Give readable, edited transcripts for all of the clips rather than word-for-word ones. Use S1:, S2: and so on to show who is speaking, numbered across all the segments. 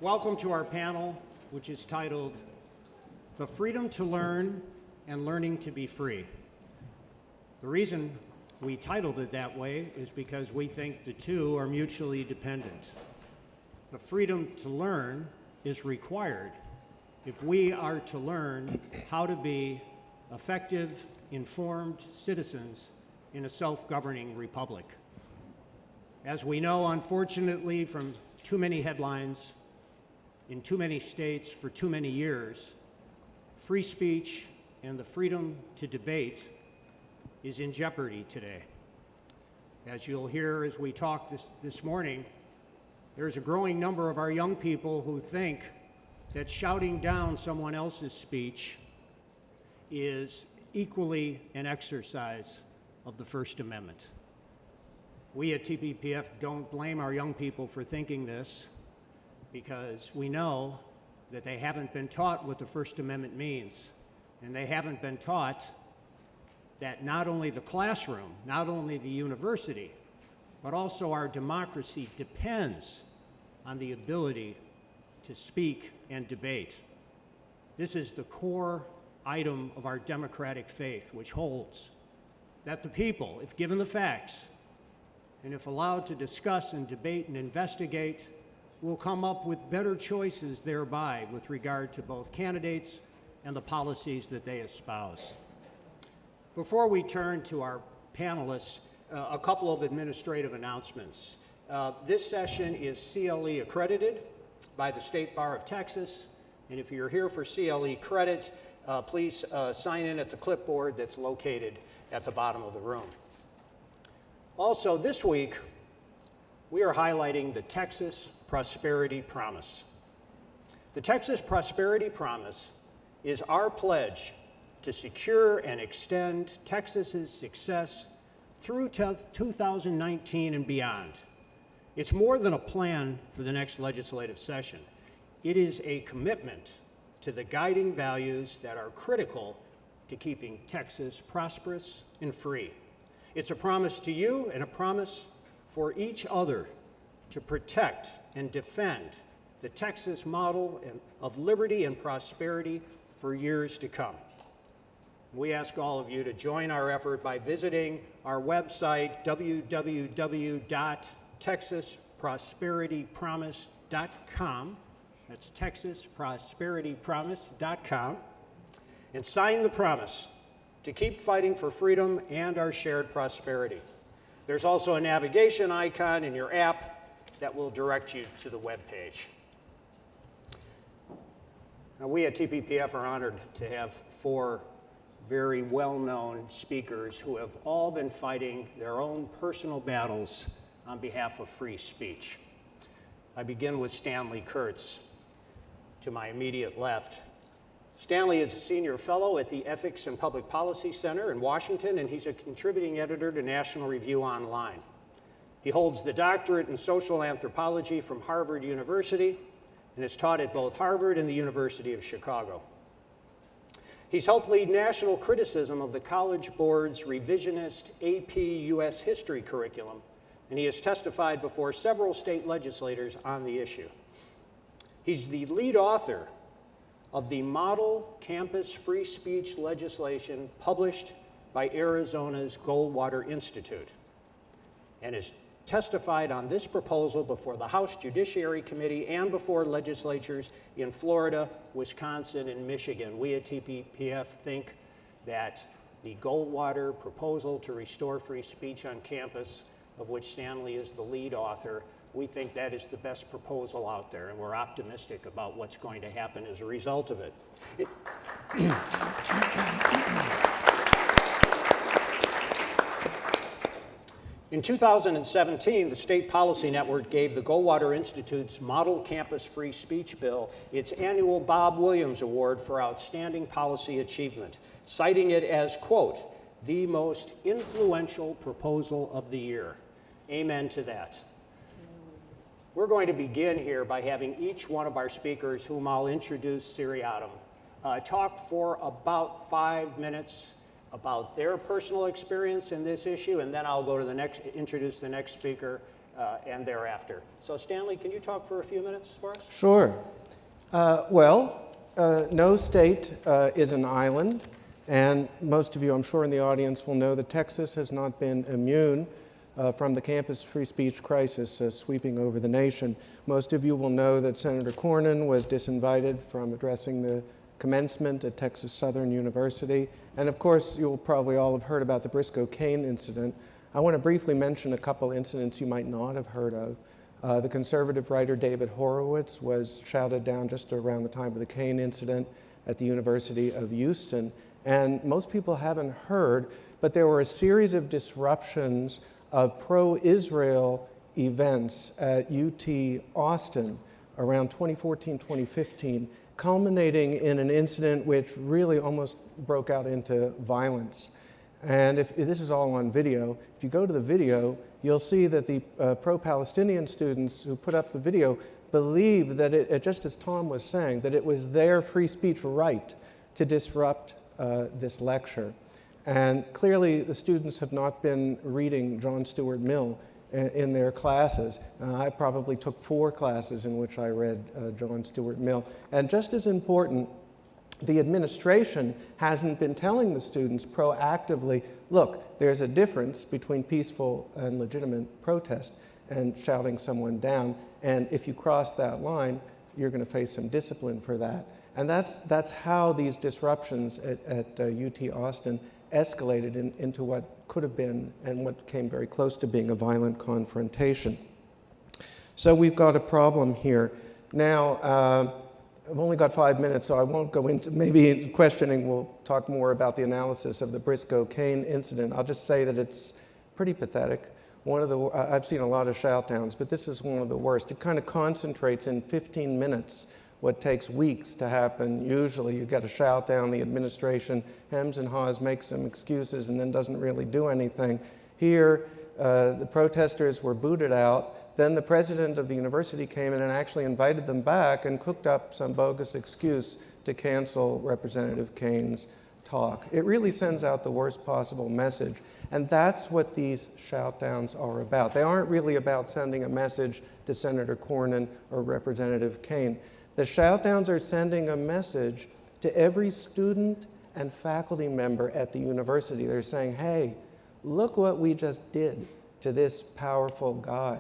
S1: Welcome to our panel, which is titled, The Freedom to Learn and Learning to be Free. The reason we titled it that way is because we think the two are mutually dependent. The freedom to learn is required if we are to learn how to be effective, informed citizens in a self-governing republic. As we know, unfortunately, from too many headlines in too many states for too many years, free speech and the freedom to debate is in jeopardy today. As you'll hear as we talk this morning, there's a growing number of our young people who think that shouting down someone else's speech is equally an exercise of the First Amendment. We at TPPF don't blame our young people for thinking this, because we know that they haven't been taught what the First Amendment means, and they haven't been taught that not only the classroom, not only the university, but also our democracy depends on the ability to speak and debate. This is the core item of our democratic faith, which holds that the people, if given the facts, and if allowed to discuss and debate and investigate, will come up with better choices thereby with regard to both candidates and the policies that they espouse. Before we turn to our panelists, a couple of administrative announcements. This session is CLE accredited by the State Bar of Texas, and if you're here for CLE credit, please sign in at the clipboard that's located at the bottom of the room. Also, this week, we are highlighting the Texas Prosperity Promise. The Texas Prosperity Promise is our pledge to secure and extend Texas's success through 2019 and beyond. It's more than a plan for the next legislative session. It is a commitment to the guiding values that are critical to keeping Texas prosperous and free. It's a promise to you and a promise for each other to protect and defend the Texas model of liberty and prosperity for years to come. We ask all of you to join our effort by visiting our website, www.texasprosperitypromise.com. That's texasprosperitypromise.com. And sign the promise to keep fighting for freedom and our shared prosperity. There's also a navigation icon in your app that will direct you to the web page. Now, we at TPPF are honored to have four very well-known speakers who have all been fighting their own personal battles on behalf of free speech. I begin with Stanley Kurtz, to my immediate left. Stanley is a senior fellow at the Ethics and Public Policy Center in Washington, and he's a contributing editor to National Review Online. He holds the doctorate in social anthropology from Harvard University and is taught at both Harvard and the University of Chicago. He's helped lead national criticism of the College Board's revisionist AP U.S. history curriculum, and he has testified before several state legislators on the issue. He's the lead author of the Model Campus Free Speech legislation published by Arizona's Goldwater Institute, and has testified on this proposal before the House Judiciary Committee and before legislatures in Florida, Wisconsin, and Michigan. We at TPPF think that the Goldwater proposal to restore free speech on campus, of which Stanley is the lead author, we think that is the best proposal out there, and we're optimistic about what's going to happen as a result of it. In 2017, the State Policy Network gave the Goldwater Institute's Model Campus Free Speech Bill its annual Bob Williams Award for Outstanding Policy Achievement, citing it as, quote, the most influential proposal of the year. Amen to that. We're going to begin here by having each one of our speakers, whom I'll introduce seriatim, talk for about 5 minutes about their personal experience in this issue, and then I'll go to introduce the next speaker, and thereafter. So Stanley, can you talk for a few minutes for us?
S2: Sure. No state is an island, and most of you, I'm sure in the audience, will know that Texas has not been immune from the campus free speech crisis sweeping over the nation. Most of you will know that Senator Cornyn was disinvited from addressing the commencement at Texas Southern University. And of course, you'll probably all have heard about the Briscoe Cain incident. I want to briefly mention a couple incidents you might not have heard of. The conservative writer David Horowitz was shouted down just around the time of the Cain incident at the University of Houston. And most people haven't heard, but there were a series of disruptions of pro-Israel events at UT Austin around 2014, 2015, culminating in an incident which really almost broke out into violence. And if this is all on video, if you go to the video, you'll see that the pro-Palestinian students who put up the video believe that just as Tom was saying, that it was their free speech right to disrupt this lecture. And clearly the students have not been reading John Stuart Mill in their classes. I probably took 4 classes in which I read John Stuart Mill. And just as important, the administration hasn't been telling the students proactively, look, there's a difference between peaceful and legitimate protest and shouting someone down, and if you cross that line, you're going to face some discipline for that. And that's how these disruptions at UT Austin escalated into what could have been and what came very close to being a violent confrontation. So we've got a problem here. Now, I've only got 5 minutes, so I won't go into, maybe in questioning we'll talk more about the analysis of the Briscoe Cain incident. I'll just say that it's pretty pathetic. I've seen a lot of shout-downs, but this is one of the worst. It kind of concentrates in 15 minutes what takes weeks to happen. Usually you get a shout-down, the administration hems and haws, makes some excuses, and then doesn't really do anything. Here, the protesters were booted out. Then the president of the university came in and actually invited them back and cooked up some bogus excuse to cancel Representative Cain's talk. It really sends out the worst possible message. And that's what these shout-downs are about. They aren't really about sending a message to Senator Cornyn or Representative Cain. The shout-downs are sending a message to every student and faculty member at the university. They're saying, hey, look what we just did to this powerful guy.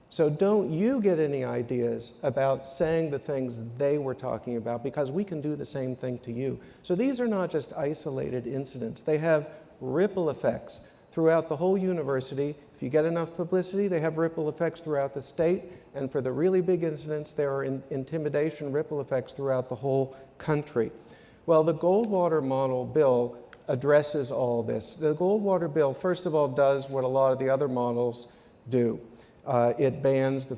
S2: So don't you get any ideas about saying the things they were talking about, because we can do the same thing to you. So these are not just isolated incidents. They have ripple effects throughout the whole university. If you get enough publicity, they have ripple effects throughout the state. And for the really big incidents, there are intimidation ripple effects throughout the whole country. Well, the Goldwater model bill addresses all this. The Goldwater bill, first of all, does what a lot of the other models do. It bans the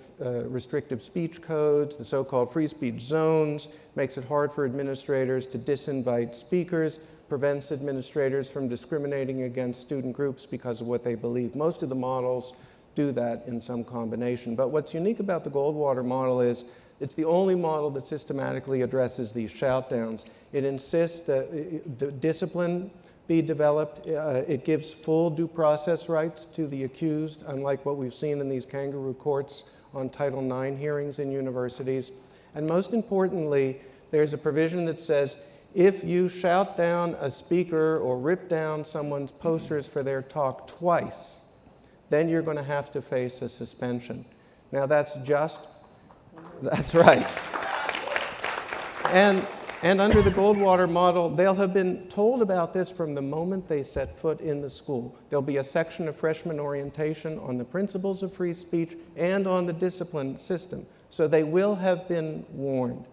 S2: restrictive speech codes, the so-called free speech zones, makes it hard for administrators to disinvite speakers, prevents administrators from discriminating against student groups because of what they believe. Most of the models do that in some combination. But what's unique about the Goldwater model is it's the only model that systematically addresses these shout-downs. It insists that discipline be developed. It gives full due process rights to the accused, unlike what we've seen in these kangaroo courts on Title IX hearings in universities. And most importantly, there's a provision that says if you shout down a speaker or rip down someone's posters for their talk twice, then you're going to have to face a suspension. Now that's right. And under the Goldwater model, they'll have been told about this from the moment they set foot in the school. There'll be a section of freshman orientation on the principles of free speech and on the discipline system. So they will have been warned.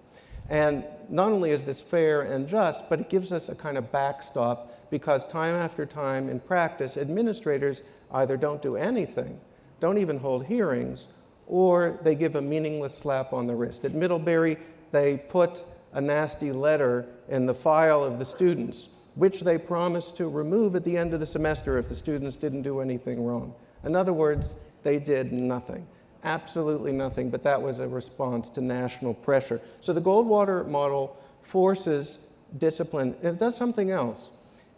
S2: And not only is this fair and just, but it gives us a kind of backstop, because time after time in practice, administrators either don't do anything, don't even hold hearings, or they give a meaningless slap on the wrist. At Middlebury, they put a nasty letter in the file of the students, which they promised to remove at the end of the semester if the students didn't do anything wrong. In other words, they did nothing, absolutely nothing, but that was a response to national pressure. So the Goldwater model forces discipline, and it does something else.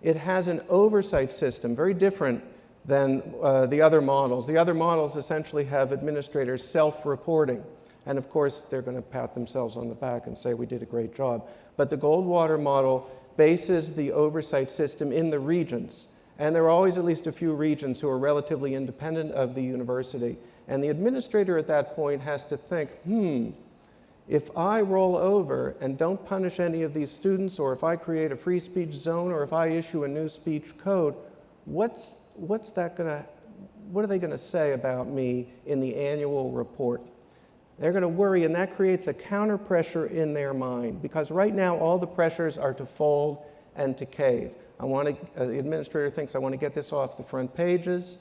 S2: It has an oversight system, very different than the other models. The other models essentially have administrators self-reporting. And of course, they're going to pat themselves on the back and say, we did a great job. But the Goldwater model bases the oversight system in the regions. And there are always at least a few regions who are relatively independent of the university. And the administrator at that point has to think, if I roll over and don't punish any of these students, or if I create a free speech zone, or if I issue a new speech code, what are they going to say about me in the annual report? They're going to worry, and that creates a counter pressure in their mind, because right now all the pressures are to fold and to cave. The administrator thinks, I want to get this off the front pages.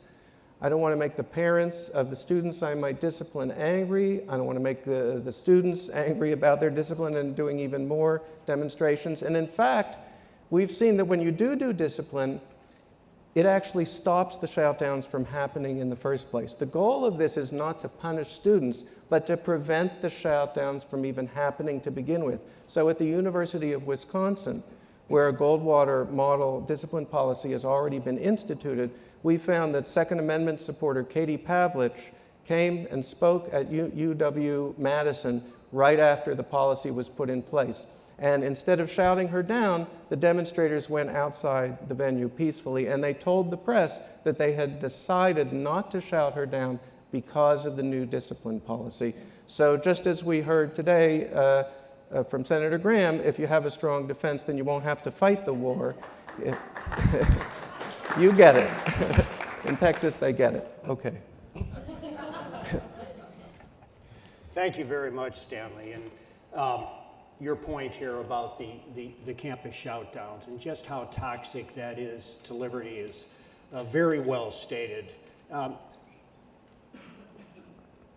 S2: I don't want to make the parents of the students I might discipline angry. I don't want to make the students angry about their discipline and doing even more demonstrations. And in fact, we've seen that when you do discipline, it actually stops the shout-downs from happening in the first place. The goal of this is not to punish students, but to prevent the shout-downs from even happening to begin with. So at the University of Wisconsin, where a Goldwater model discipline policy has already been instituted, we found that Second Amendment supporter Katie Pavlich came and spoke at UW-Madison right after the policy was put in place. And instead of shouting her down, the demonstrators went outside the venue peacefully, and they told the press that they had decided not to shout her down because of the new discipline policy. So just as we heard today from Senator Graham, if you have a strong defense, then you won't have to fight the war. You get it. In Texas, they get it. Okay.
S1: Thank you very much, Stanley. And your point here about the campus shout-downs and just how toxic that is to liberty is very well stated.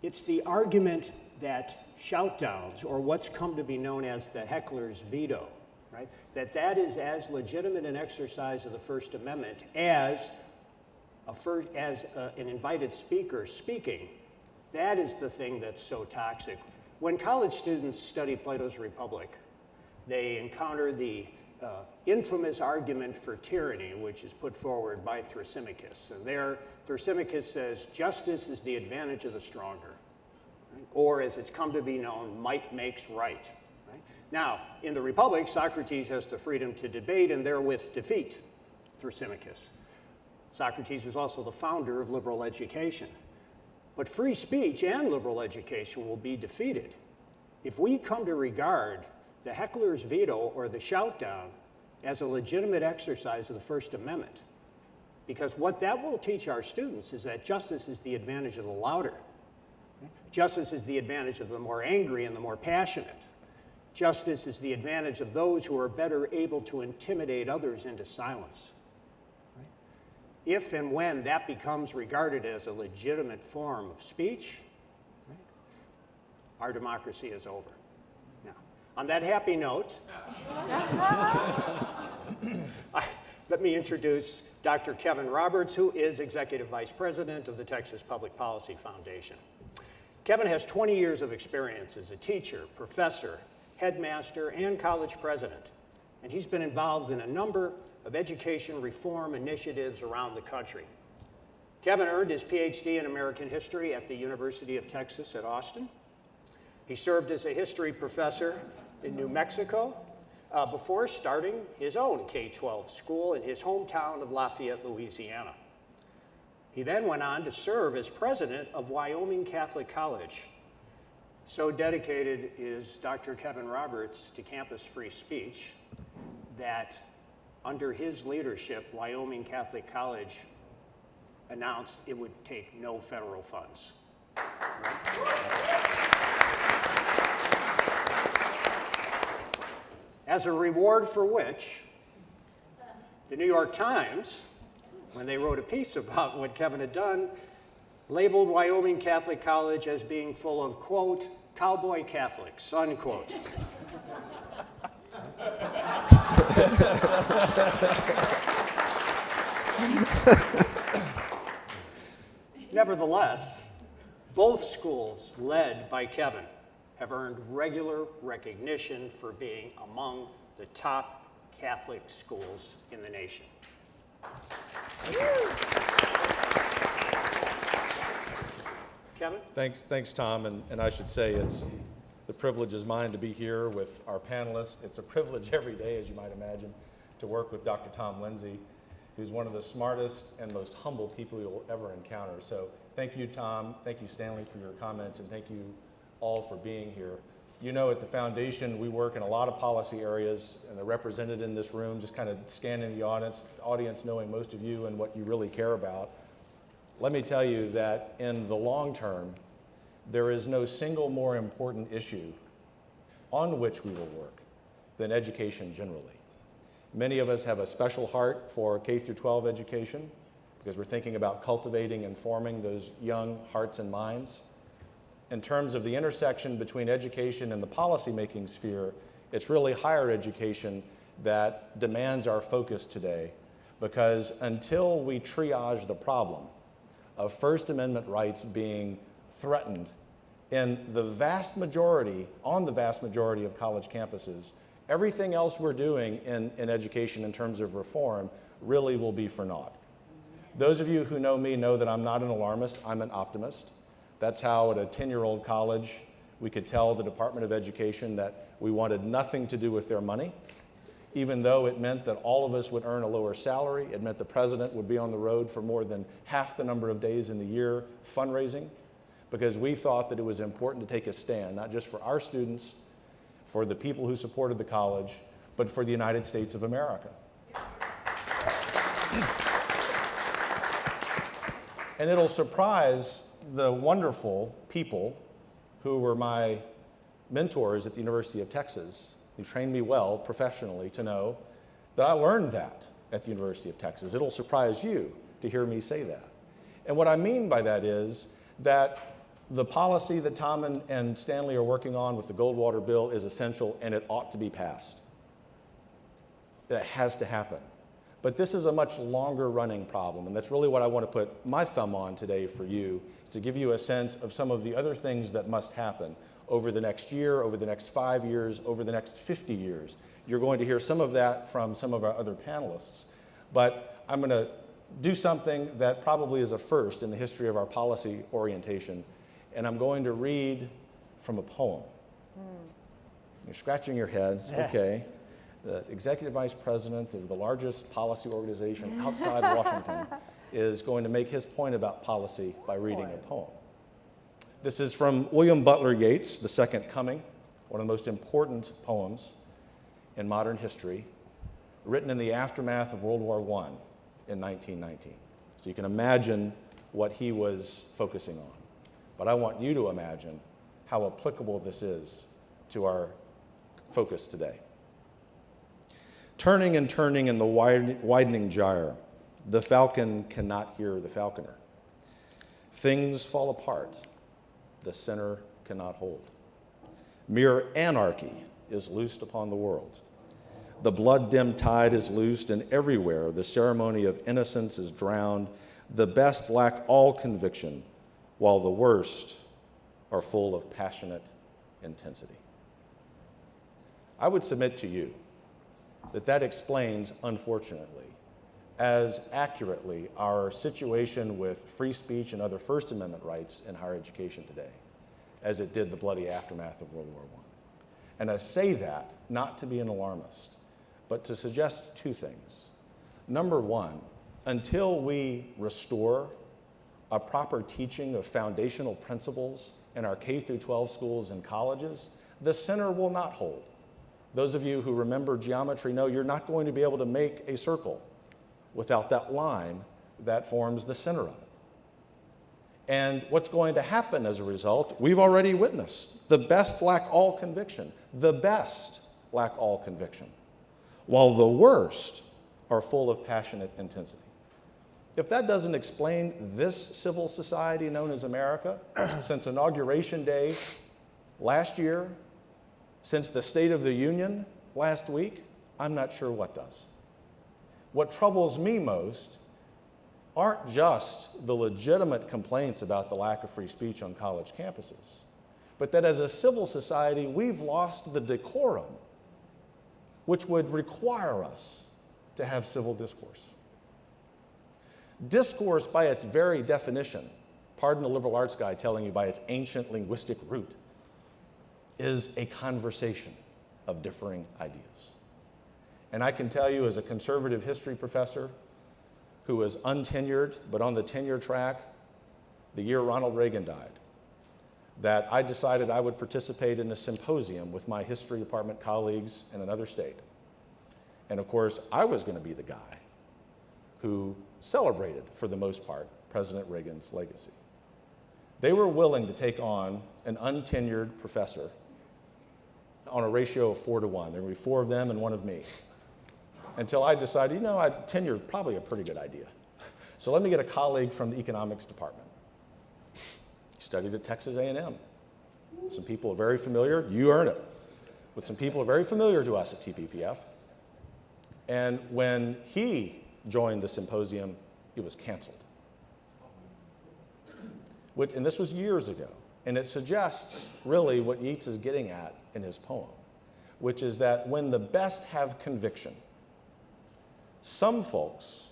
S1: It's the argument that shout-downs, or what's come to be known as the heckler's veto, right? That is as legitimate an exercise of the First Amendment as an invited speaker speaking. That is the thing that's so toxic. When college students study Plato's Republic, they encounter the infamous argument for tyranny, which is put forward by Thrasymachus. And there, Thrasymachus says, justice is the advantage of the stronger. Right? Or, as it's come to be known, might makes right. Right? Now, in the Republic, Socrates has the freedom to debate and therewith defeat Thrasymachus. Socrates was also the founder of liberal education. But free speech and liberal education will be defeated if we come to regard the heckler's veto or the shout-down as a legitimate exercise of the First Amendment. Because what that will teach our students is that justice is the advantage of the louder. Justice is the advantage of the more angry and the more passionate. Justice is the advantage of those who are better able to intimidate others into silence. If and when that becomes regarded as a legitimate form of speech, right, our democracy is over. Now, on that happy note, let me introduce Dr. Kevin Roberts, who is Executive Vice President of the Texas Public Policy Foundation. Kevin has 20 years of experience as a teacher, professor, headmaster, and college president, and he's been involved in a number of education reform initiatives around the country. Kevin earned his PhD in American history at the University of Texas at Austin. He served as a history professor in New Mexico before starting his own K-12 school in his hometown of Lafayette, Louisiana. He then went on to serve as president of Wyoming Catholic College. So dedicated is Dr. Kevin Roberts to campus free speech that under his leadership, Wyoming Catholic College announced it would take no federal funds. As a reward for which, the New York Times, when they wrote a piece about what Kevin had done, labeled Wyoming Catholic College as being full of, quote, cowboy Catholics, unquote. Nevertheless, both schools led by Kevin have earned regular recognition for being among the top Catholic schools in the nation. Kevin?
S3: Thanks, Tom. And I should say the privilege is mine to be here with our panelists. It's a privilege every day, as you might imagine, to work with Dr. Tom Lindsay, who's one of the smartest and most humble people you'll ever encounter. So thank you, Tom. Thank you, Stanley, for your comments, and thank you all for being here. You know, at the foundation, we work in a lot of policy areas, and they're represented in this room, just kind of scanning the audience, knowing most of you and what you really care about. Let me tell you that in the long term, there is no single more important issue on which we will work than education generally. Many of us have a special heart for K through 12 education because we're thinking about cultivating and forming those young hearts and minds. In terms of the intersection between education and the policymaking sphere, it's really higher education that demands our focus today, because until we triage the problem of First Amendment rights being threatened in the vast majority of college campuses, everything else we're doing in education in terms of reform really will be for naught. Those of you who know me know that I'm not an alarmist, I'm an optimist. That's how at a 10-year-old college we could tell the Department of Education that we wanted nothing to do with their money, even though it meant that all of us would earn a lower salary. It meant the president would be on the road for more than half the number of days in the year fundraising, because we thought that it was important to take a stand, not just for our students, for the people who supported the college, but for the United States of America. And it'll surprise the wonderful people who were my mentors at the University of Texas, who trained me well professionally, to know that I learned that at the University of Texas. It'll surprise you to hear me say that. And what I mean by that is that the policy that Tom and Stanley are working on with the Goldwater Bill is essential, and it ought to be passed. That has to happen. But this is a much longer running problem, and that's really what I want to put my thumb on today for you, is to give you a sense of some of the other things that must happen over the next year, over the next 5 years, over the next 50 years. You're going to hear some of that from some of our other panelists. But I'm going to do something that probably is a first in the history of our policy orientation, and I'm going to read from a poem. You're scratching your heads, okay. The executive vice president of the largest policy organization outside Washington is going to make his point about policy by reading a poem. This is from William Butler Yeats, The Second Coming, one of the most important poems in modern history, written in the aftermath of World War I in 1919. So you can imagine what he was focusing on. But I want you to imagine how applicable this is to our focus today. Turning and turning in the widening gyre, the falcon cannot hear the falconer. Things fall apart, the center cannot hold. Mere anarchy is loosed upon the world. The blood-dimmed tide is loosed, and everywhere the ceremony of innocence is drowned. The best lack all conviction, while the worst are full of passionate intensity. I would submit to you that explains, unfortunately, as accurately our situation with free speech and other First Amendment rights in higher education today as it did the bloody aftermath of World War I. And I say that not to be an alarmist, but to suggest two things. Number one, until we restore a proper teaching of foundational principles in our K through 12 schools and colleges, the center will not hold. Those of you who remember geometry know you're not going to be able to make a circle without that line that forms the center of it. And what's going to happen as a result, we've already witnessed. The best lack all conviction. The best lack all conviction, while the worst are full of passionate intensity. If that doesn't explain this civil society known as America, since Inauguration Day last year, since the State of the Union last week, I'm not sure what does. What troubles me most aren't just the legitimate complaints about the lack of free speech on college campuses, but that as a civil society, we've lost the decorum which would require us to have civil discourse. Discourse, by its very definition, pardon the liberal arts guy telling you by its ancient linguistic root, is a conversation of differing ideas. And I can tell you as a conservative history professor who was untenured but on the tenure track the year Ronald Reagan died, that I decided I would participate in a symposium with my history department colleagues in another state. And of course, I was going to be the guy who celebrated, for the most part, President Reagan's legacy. They were willing to take on an untenured professor on a ratio of 4 to 1. There would be 4 of them and 1 of me. Until I decided, you know, tenure is probably a pretty good idea. So let me get a colleague from the economics department. He studied at Texas A&M. Some people are very familiar, you earn it, with some people are very familiar to us at TPPF. And when he joined the symposium, it was canceled. And this was years ago. And it suggests really what Yeats is getting at in his poem, which is that when the best have conviction, some folks,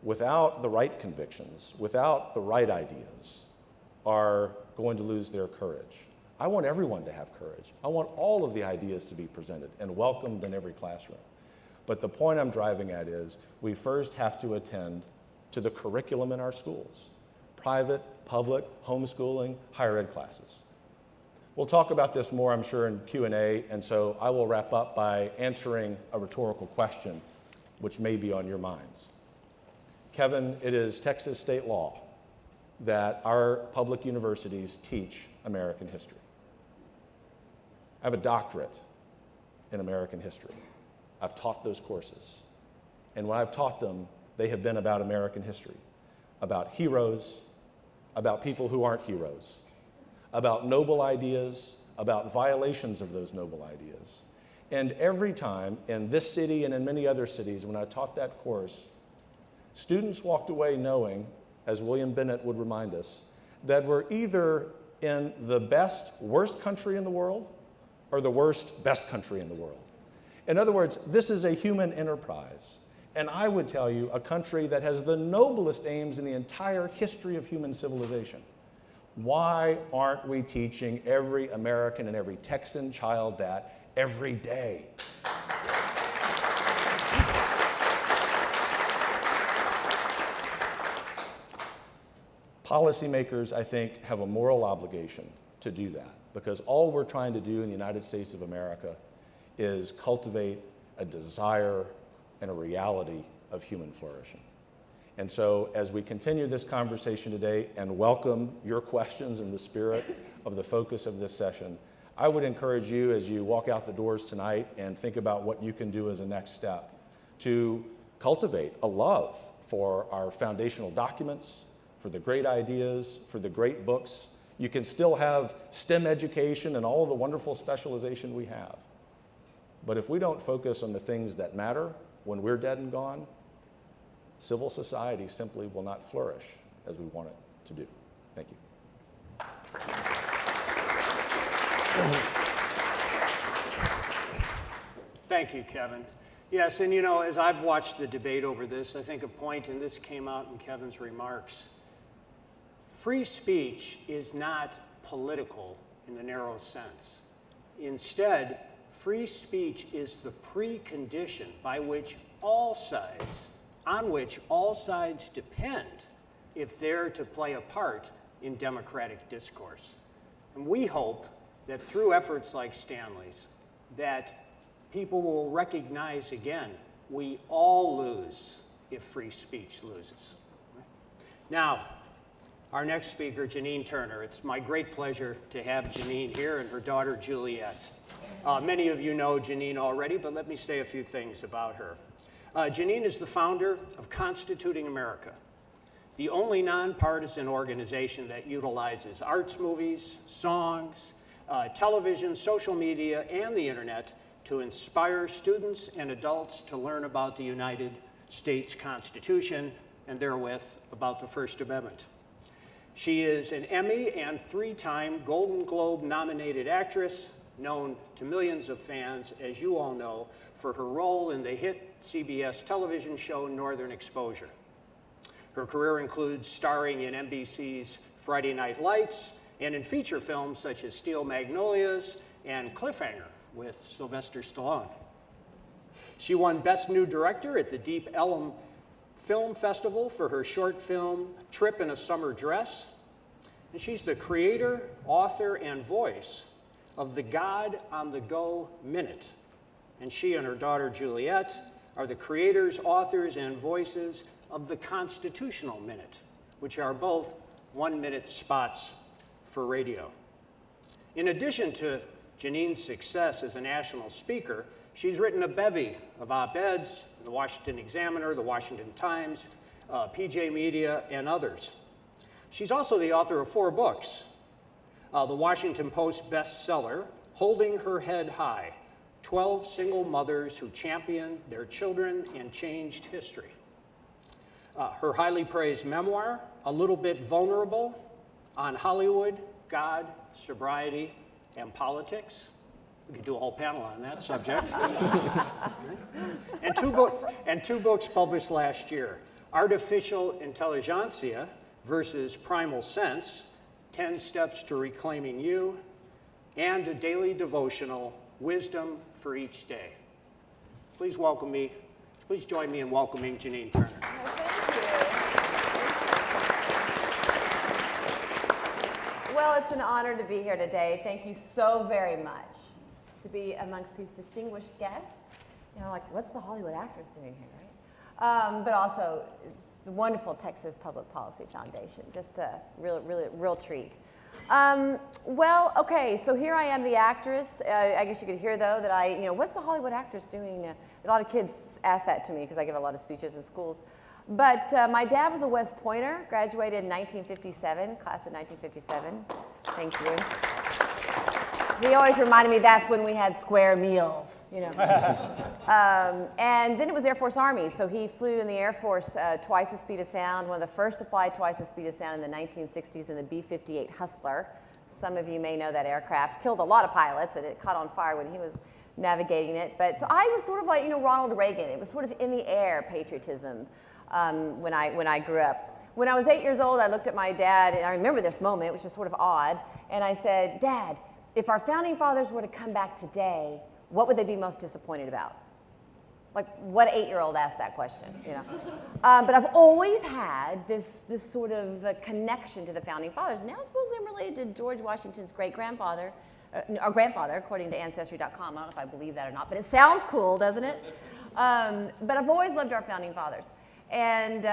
S3: without the right convictions, without the right ideas, are going to lose their courage. I want everyone to have courage. I want all of the ideas to be presented and welcomed in every classroom. But the point I'm driving at is we first have to attend to the curriculum in our schools, private, public, homeschooling, higher ed classes. We'll talk about this more, I'm sure, in Q&A, and so I will wrap up by answering a rhetorical question which may be on your minds. Kevin, it is Texas state law that our public universities teach American history. I have a doctorate in American history. I've taught those courses. And when I've taught them, they have been about American history, about heroes, about people who aren't heroes, about noble ideas, about violations of those noble ideas. And every time in this city and in many other cities, when I taught that course, students walked away knowing, as William Bennett would remind us, that we're either in the best, worst country in the world or the worst, best country in the world. In other words, this is a human enterprise. And I would tell you, a country that has the noblest aims in the entire history of human civilization. Why aren't we teaching every American and every Texan child that every day? Policymakers, I think, have a moral obligation to do that, because all we're trying to do in the United States of America is cultivate a desire and a reality of human flourishing. And so as we continue this conversation today and welcome your questions in the spirit of the focus of this session, I would encourage you as you walk out the doors tonight and think about what you can do as a next step to cultivate a love for our foundational documents, for the great ideas, for the great books. You can still have STEM education and all of the wonderful specialization we have. But if we don't focus on the things that matter when we're dead and gone, civil society simply will not flourish as we want it to do. Thank you.
S1: Thank you, Kevin. Yes, and you know, as I've watched the debate over this, I think a point, and this came out in Kevin's remarks, free speech is not political in the narrow sense. Instead, free speech is the precondition by which all sides, on which all sides depend if they're to play a part in democratic discourse. And we hope that through efforts like Stanley's, that people will recognize again, we all lose if free speech loses. Now, our next speaker, Jeanine Turner. It's my great pleasure to have Janine here and her daughter, Juliet. Many of you know Janine already, but let me say a few things about her. Janine is the founder of Constituting America, the only nonpartisan organization that utilizes arts movies, songs, television, social media, and the internet to inspire students and adults to learn about the United States Constitution and therewith about the First Amendment. She is an Emmy and 3-time Golden Globe nominated actress, known to millions of fans, as you all know, for her role in the hit CBS television show Northern Exposure. Her career includes starring in NBC's Friday Night Lights, and in feature films such as Steel Magnolias and Cliffhanger with Sylvester Stallone. She won Best New Director at the Deep Ellum Film Festival for her short film, Trip in a Summer Dress. And she's the creator, author, and voice of the God on the Go Minute. And she and her daughter, Juliet, are the creators, authors, and voices of the Constitutional Minute, which are both 1-minute spots for radio. In addition to Janine's success as a national speaker, she's written a bevy of op-eds, the Washington Examiner, the Washington Times, PJ Media, and others. She's also the author of 4 books. The Washington Post bestseller, Holding Her Head High, 12 Single Mothers Who Championed Their Children and Changed History. Her highly praised memoir, A Little Bit Vulnerable, on Hollywood, God, Sobriety, and Politics. We could do a whole panel on that subject. and two books published last year, Artificial Intelligentsia versus Primal Sense, 10 Steps to Reclaiming You, and a daily devotional, Wisdom for Each Day. Please join me in welcoming Jeanine Turner.
S4: Well, it's an honor to be here today. Thank you so very much to be amongst these distinguished guests. You know, like, what's the Hollywood actress doing here, right? But also the wonderful Texas Public Policy Foundation. Just a real treat. Well, okay, so here I am, the actress. I guess you could hear, though, that what's the Hollywood actress doing? A lot of kids ask that to me because I give a lot of speeches in schools. But my dad was a West Pointer, graduated in 1957, class of 1957. Thank you. He always reminded me that's when we had square meals, you know. And then it was Air Force Army, so he flew in the Air Force twice the speed of sound, one of the first to fly twice the speed of sound in the 1960s in the B-58 Hustler. Some of you may know that aircraft. Killed a lot of pilots, and it caught on fire when he was navigating it. But so I was sort of like, Ronald Reagan. It was sort of in the air patriotism when I grew up. When I was 8 years old, I looked at my dad, and I remember this moment, which is sort of odd, and I said, Dad, if our founding fathers were to come back today, what would they be most disappointed about? Like, what 8-year-old asked that question, But I've always had this sort of connection to the founding fathers. Now, supposedly I'm related to George Washington's great-grandfather, or grandfather, according to Ancestry.com. I don't know if I believe that or not, but it sounds cool, doesn't it? But I've always loved our founding fathers. And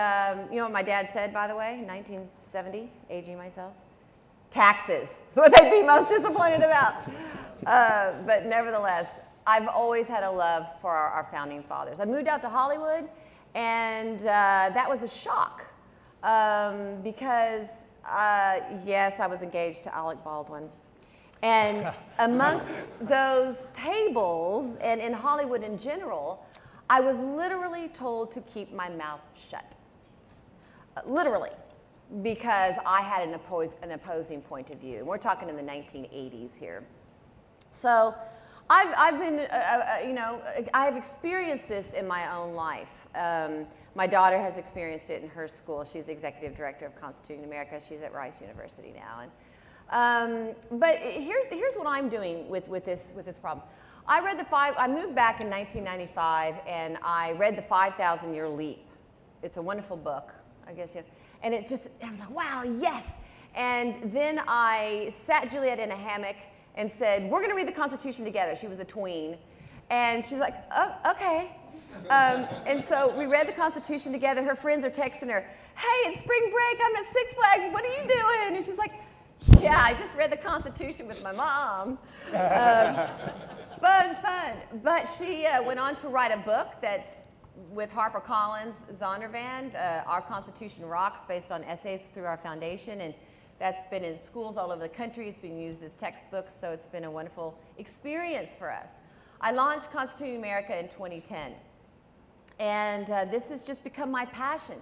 S4: you know what my dad said, by the way, in 1970, aging myself? Taxes. That's what they'd be most disappointed about. But nevertheless, I've always had a love for our founding fathers. I moved out to Hollywood, and that was a shock because, yes, I was engaged to Alec Baldwin. And amongst those tables, and in Hollywood in general, I was literally told to keep my mouth shut. Literally. Because I had an opposing point of view. We're talking in the 1980s here. So I've been, I've experienced this in my own life. My daughter has experienced it in her school. She's the executive director of Constituting America. She's at Rice University now. But here's what I'm doing with this problem. I moved back in 1995, and I read The 5,000-Year Leap. It's a wonderful book, I guess. And I was like, wow, yes. And then I sat Juliet in a hammock and said, we're going to read the Constitution together. She was a tween. And she's like, oh, okay. And so we read the Constitution together. Her friends are texting her, hey, it's spring break. I'm at Six Flags. What are you doing? And she's like, yeah, I just read the Constitution with my mom. Fun. But she went on to write a book that's with HarperCollins, Zondervan, Our Constitution Rocks, based on essays through our foundation, and that's been in schools all over the country. It's been used as textbooks, so it's been a wonderful experience for us. I launched Constituting America in 2010, and this has just become my passion.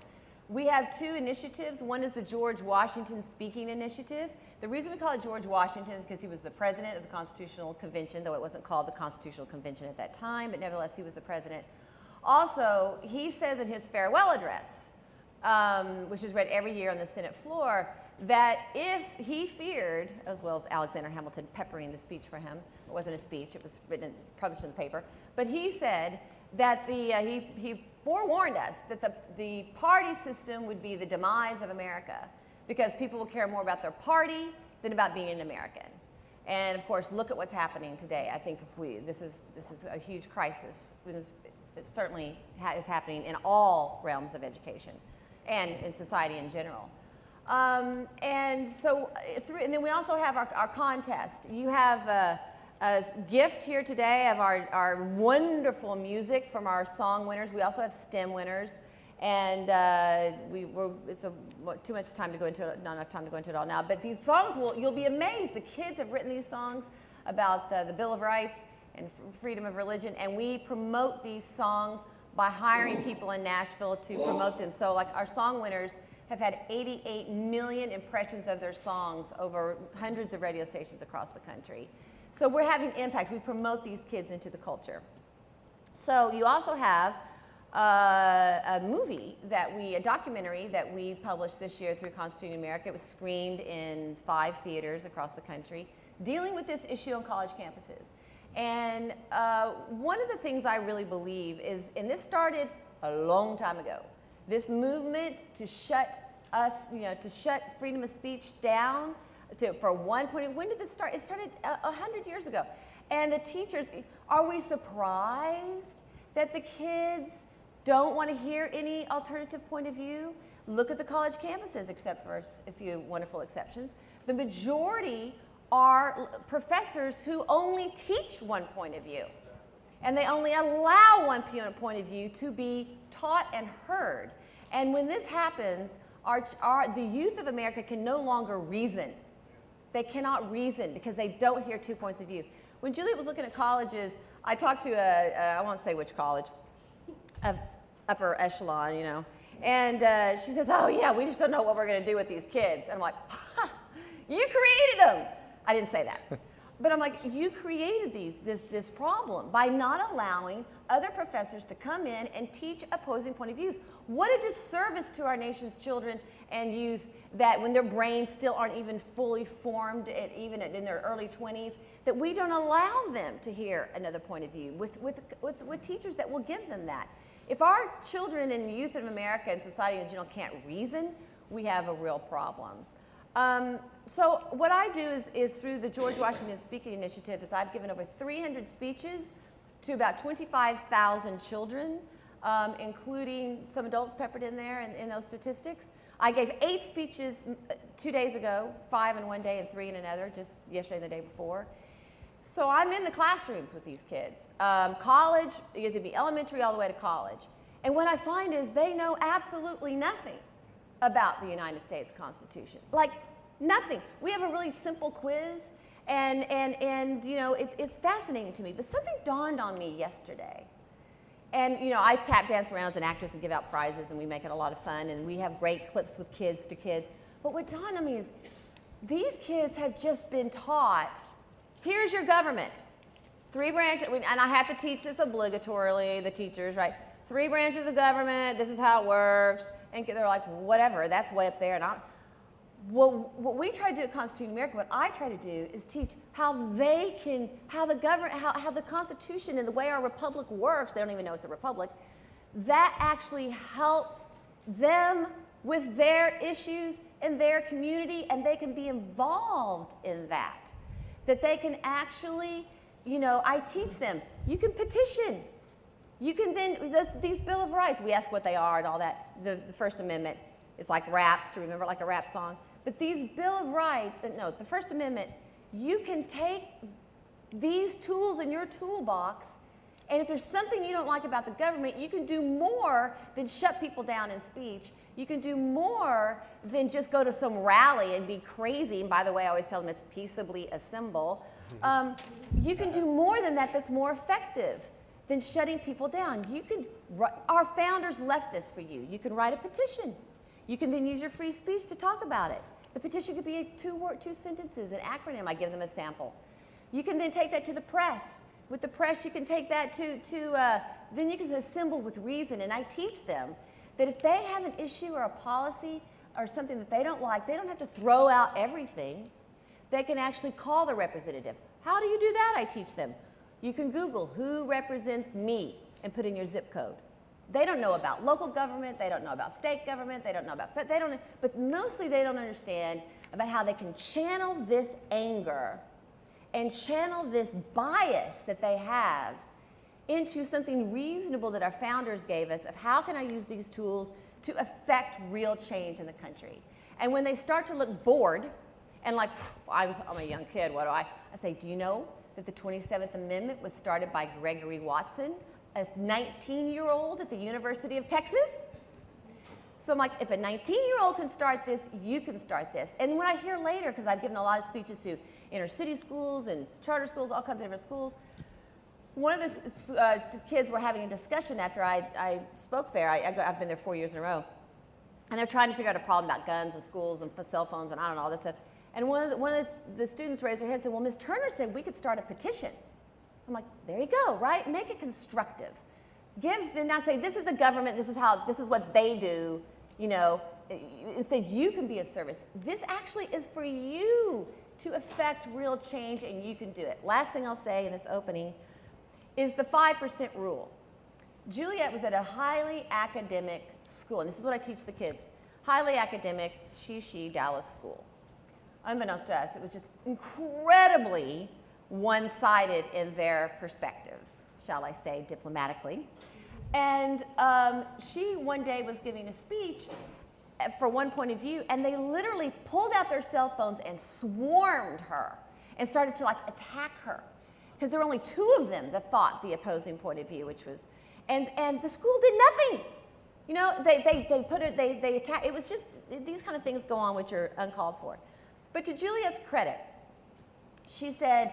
S4: We have 2 initiatives. One is the George Washington Speaking Initiative. The reason we call it George Washington is because he was the president of the Constitutional Convention, though it wasn't called the Constitutional Convention at that time, but nevertheless, he was the president. Also, he says in his farewell address, which is read every year on the Senate floor, that if he feared, as well as Alexander Hamilton peppering the speech for him, it wasn't a speech, it was written and published in the paper, but he said that he forewarned us that the party system would be the demise of America because people will care more about their party than about being an American. And of course, look at what's happening today. I think this is a huge crisis. It certainly is happening in all realms of education and in society in general. And then we also have our contest. You have a gift here today of our wonderful music from our song winners. We also have STEM winners. And it's too much time to go into it, not enough time to go into it all now. But these songs, you'll be amazed. The kids have written these songs about the Bill of Rights and freedom of religion. And we promote these songs by hiring people in Nashville to promote them. So like our song winners have had 88 million impressions of their songs over hundreds of radio stations across the country. So we're having impact. We promote these kids into the culture. So you also have a documentary that we published this year through Constituting America. It was screened in 5 theaters across the country, dealing with this issue on college campuses. And one of the things I really believe is, and this started a long time ago, this movement to shut freedom of speech down for one point. When did this start? It started 100 years ago. And the teachers, are we surprised that the kids don't want to hear any alternative point of view? Look at the college campuses, except for a few wonderful exceptions. The majority are professors who only teach one point of view. And they only allow one point of view to be taught and heard. And when this happens, the youth of America can no longer reason. They cannot reason because they don't hear 2 points of view. When Juliet was looking at colleges, I talked to I won't say which college, of upper echelon, and she says, oh yeah, we just don't know what we're going to do with these kids. And I'm like, ha, you created them. I didn't say that. But I'm like, you created this problem by not allowing other professors to come in and teach opposing point of views. What a disservice to our nation's children and youth that when their brains still aren't even fully formed, even in their early 20s, that we don't allow them to hear another point of view with teachers that will give them that. If our children and youth in America and society in general can't reason, we have a real problem. So what I do is through the George Washington Speaking Initiative is I've given over 300 speeches to about 25,000 children, including some adults peppered in there in those statistics. I gave 8 speeches 2 days ago, 5 in one day and 3 in another, just yesterday and the day before. So I'm in the classrooms with these kids. College, you have to be elementary all the way to college. And what I find is they know absolutely nothing about the United States Constitution. Like nothing. We have a really simple quiz and it's fascinating to me. But something dawned on me yesterday. And I tap dance around as an actress and give out prizes and we make it a lot of fun and we have great clips with kids to kids. But what dawned on me is these kids have just been taught, here's your government. 3 branches, and I have to teach this obligatorily, the teachers, right? 3 branches of government, this is how it works. And they're like, whatever, that's way up there. And what we try to do at Constituting America, what I try to do is teach how the Constitution and the way our republic works, they don't even know it's a republic, that actually helps them with their issues in their community and they can be involved in that. That they can actually, I teach them, you can petition. You can then, these Bill of Rights, we ask what they are and all that. The First Amendment is like raps, to remember, like a rap song. But these Bill of Rights, the First Amendment, you can take these tools in your toolbox, and if there's something you don't like about the government, you can do more than shut people down in speech. You can do more than just go to some rally and be crazy. And by the way, I always tell them it's Peaceably Assemble. You can do more than that that's more effective than shutting people down. Our founders left this for you. You can write a petition. You can then use your free speech to talk about it. The petition could be 2 sentences, an acronym. I give them a sample. You can then take that to the press. With the press, you can take that then you can assemble with reason. And I teach them that if they have an issue or a policy or something that they don't like, they don't have to throw out everything. They can actually call the representative. How do you do that? I teach them. You can Google who represents me and put in your zip code. They don't know about local government, they don't know about state government, they don't know about, but mostly they don't understand about how they can channel this anger and channel this bias that they have into something reasonable that our founders gave us of how can I use these tools to affect real change in the country. And when they start to look bored and like, I'm a young kid, what do I say, do you know that the 27th Amendment was started by Gregory Watson, a 19-year-old at the University of Texas? So I'm like, if a 19-year-old can start this, you can start this. And when I hear later, because I've given a lot of speeches to inner city schools and charter schools, all kinds of different schools, one of the kids were having a discussion after I spoke there. I've been there 4 years in a row. And they're trying to figure out a problem about guns and schools and cell phones and I don't know, all this stuff. And one of the students raised their hand and said, well, Ms. Turner said we could start a petition. I'm like, there you go, right? Make it constructive. Give them, not say, this is the government, this is what they do, you know, instead you can be of service. This actually is for you to affect real change and you can do it. Last thing I'll say in this opening is the 5% rule. Juliet was at a highly academic school, and this is what I teach the kids, highly academic, she, Dallas school. Unbeknownst to us, it was just incredibly one-sided in their perspectives, shall I say, diplomatically. And she one day was giving a speech for one point of view, and they literally pulled out their cell phones and swarmed her and started to like attack her. Because there were only two of them that thought the opposing point of view, which was, and the school did nothing. You know, they attacked, it was just, these kind of things go on which are uncalled for. But to Juliet's credit, she said,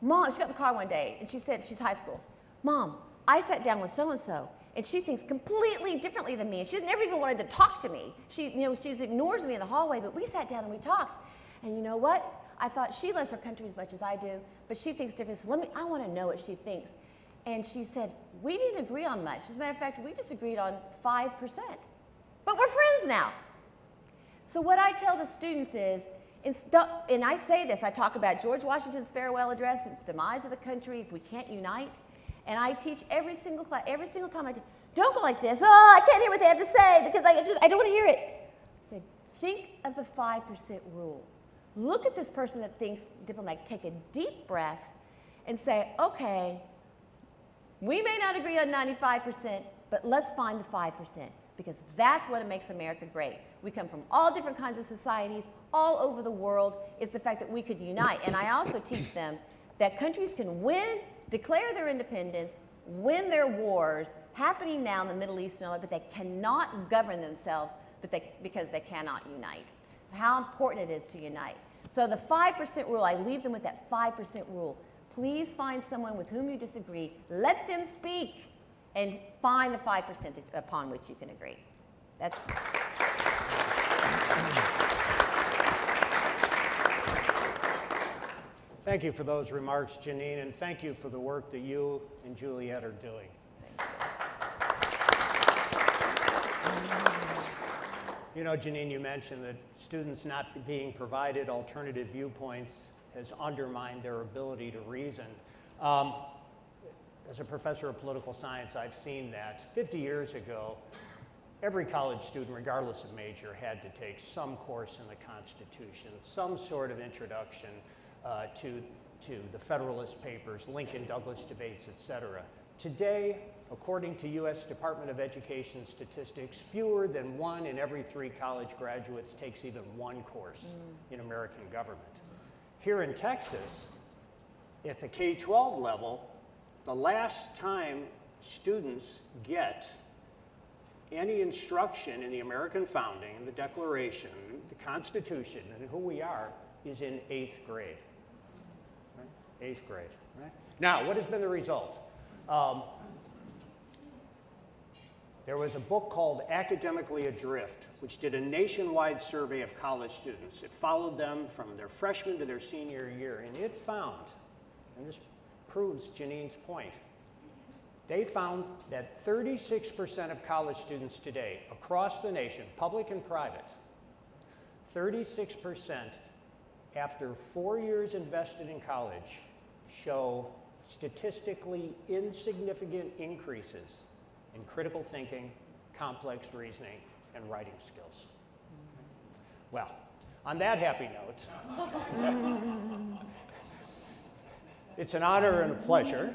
S4: Mom, she got in the car one day, and she said, she's high school, Mom, I sat down with so-and-so, and she thinks completely differently than me, and she's never even wanted to talk to me. She ignores me in the hallway, but we sat down and we talked. And you know what? I thought she loves her country as much as I do, but she thinks differently, so I want to know what she thinks. And she said, we didn't agree on much. As a matter of fact, we just agreed on 5%. But we're friends now. So what I tell the students is, and I say this, I talk about George Washington's farewell address, its demise of the country if we can't unite. And I teach every single class, every single time I do, don't go like this, oh, I can't hear what they have to say because I don't want to hear it. I said, think of the 5% rule. Look at this person that thinks diplomatic, take a deep breath and say, okay, we may not agree on 95%, but let's find the 5%. Because that's what makes America great. We come from all different kinds of societies, all over the world. It's the fact that we could unite. And I also teach them that countries can win, declare their independence, win their wars, happening now in the Middle East and all that, but they cannot govern themselves because they cannot unite. How important it is to unite. So the 5% rule, I leave them with that 5% rule. Please find someone with whom you disagree, let them speak, and find the 5% upon which you can agree. That's.
S1: Thank you for those remarks, Janine, and thank you for the work that you and Juliet are doing. You know, Janine, you mentioned that students not being provided alternative viewpoints has undermined their ability to reason. As a professor of political science, I've seen that 50 years ago, every college student, regardless of major, had to take some course in the Constitution, some sort of introduction to the Federalist Papers, Lincoln-Douglas debates, etc. Today, according to U.S. Department of Education statistics, fewer than 1 in every 3 college graduates takes even one course in American government. Here in Texas, at the K-12 level, the last time students get any instruction in the American founding, the Declaration, the Constitution, and who we are, is in 8th grade. Right? 8th grade. Right? Now, what has been the result? There was a book called Academically Adrift, which did a nationwide survey of college students. It followed them from their freshman to their senior year, and it found, and this proves Janine's point, they found that 36% of college students today across the nation, public and private, 36% after 4 years invested in college show statistically insignificant increases in critical thinking, complex reasoning, and writing skills. Well, on that happy note, it's an honor and a pleasure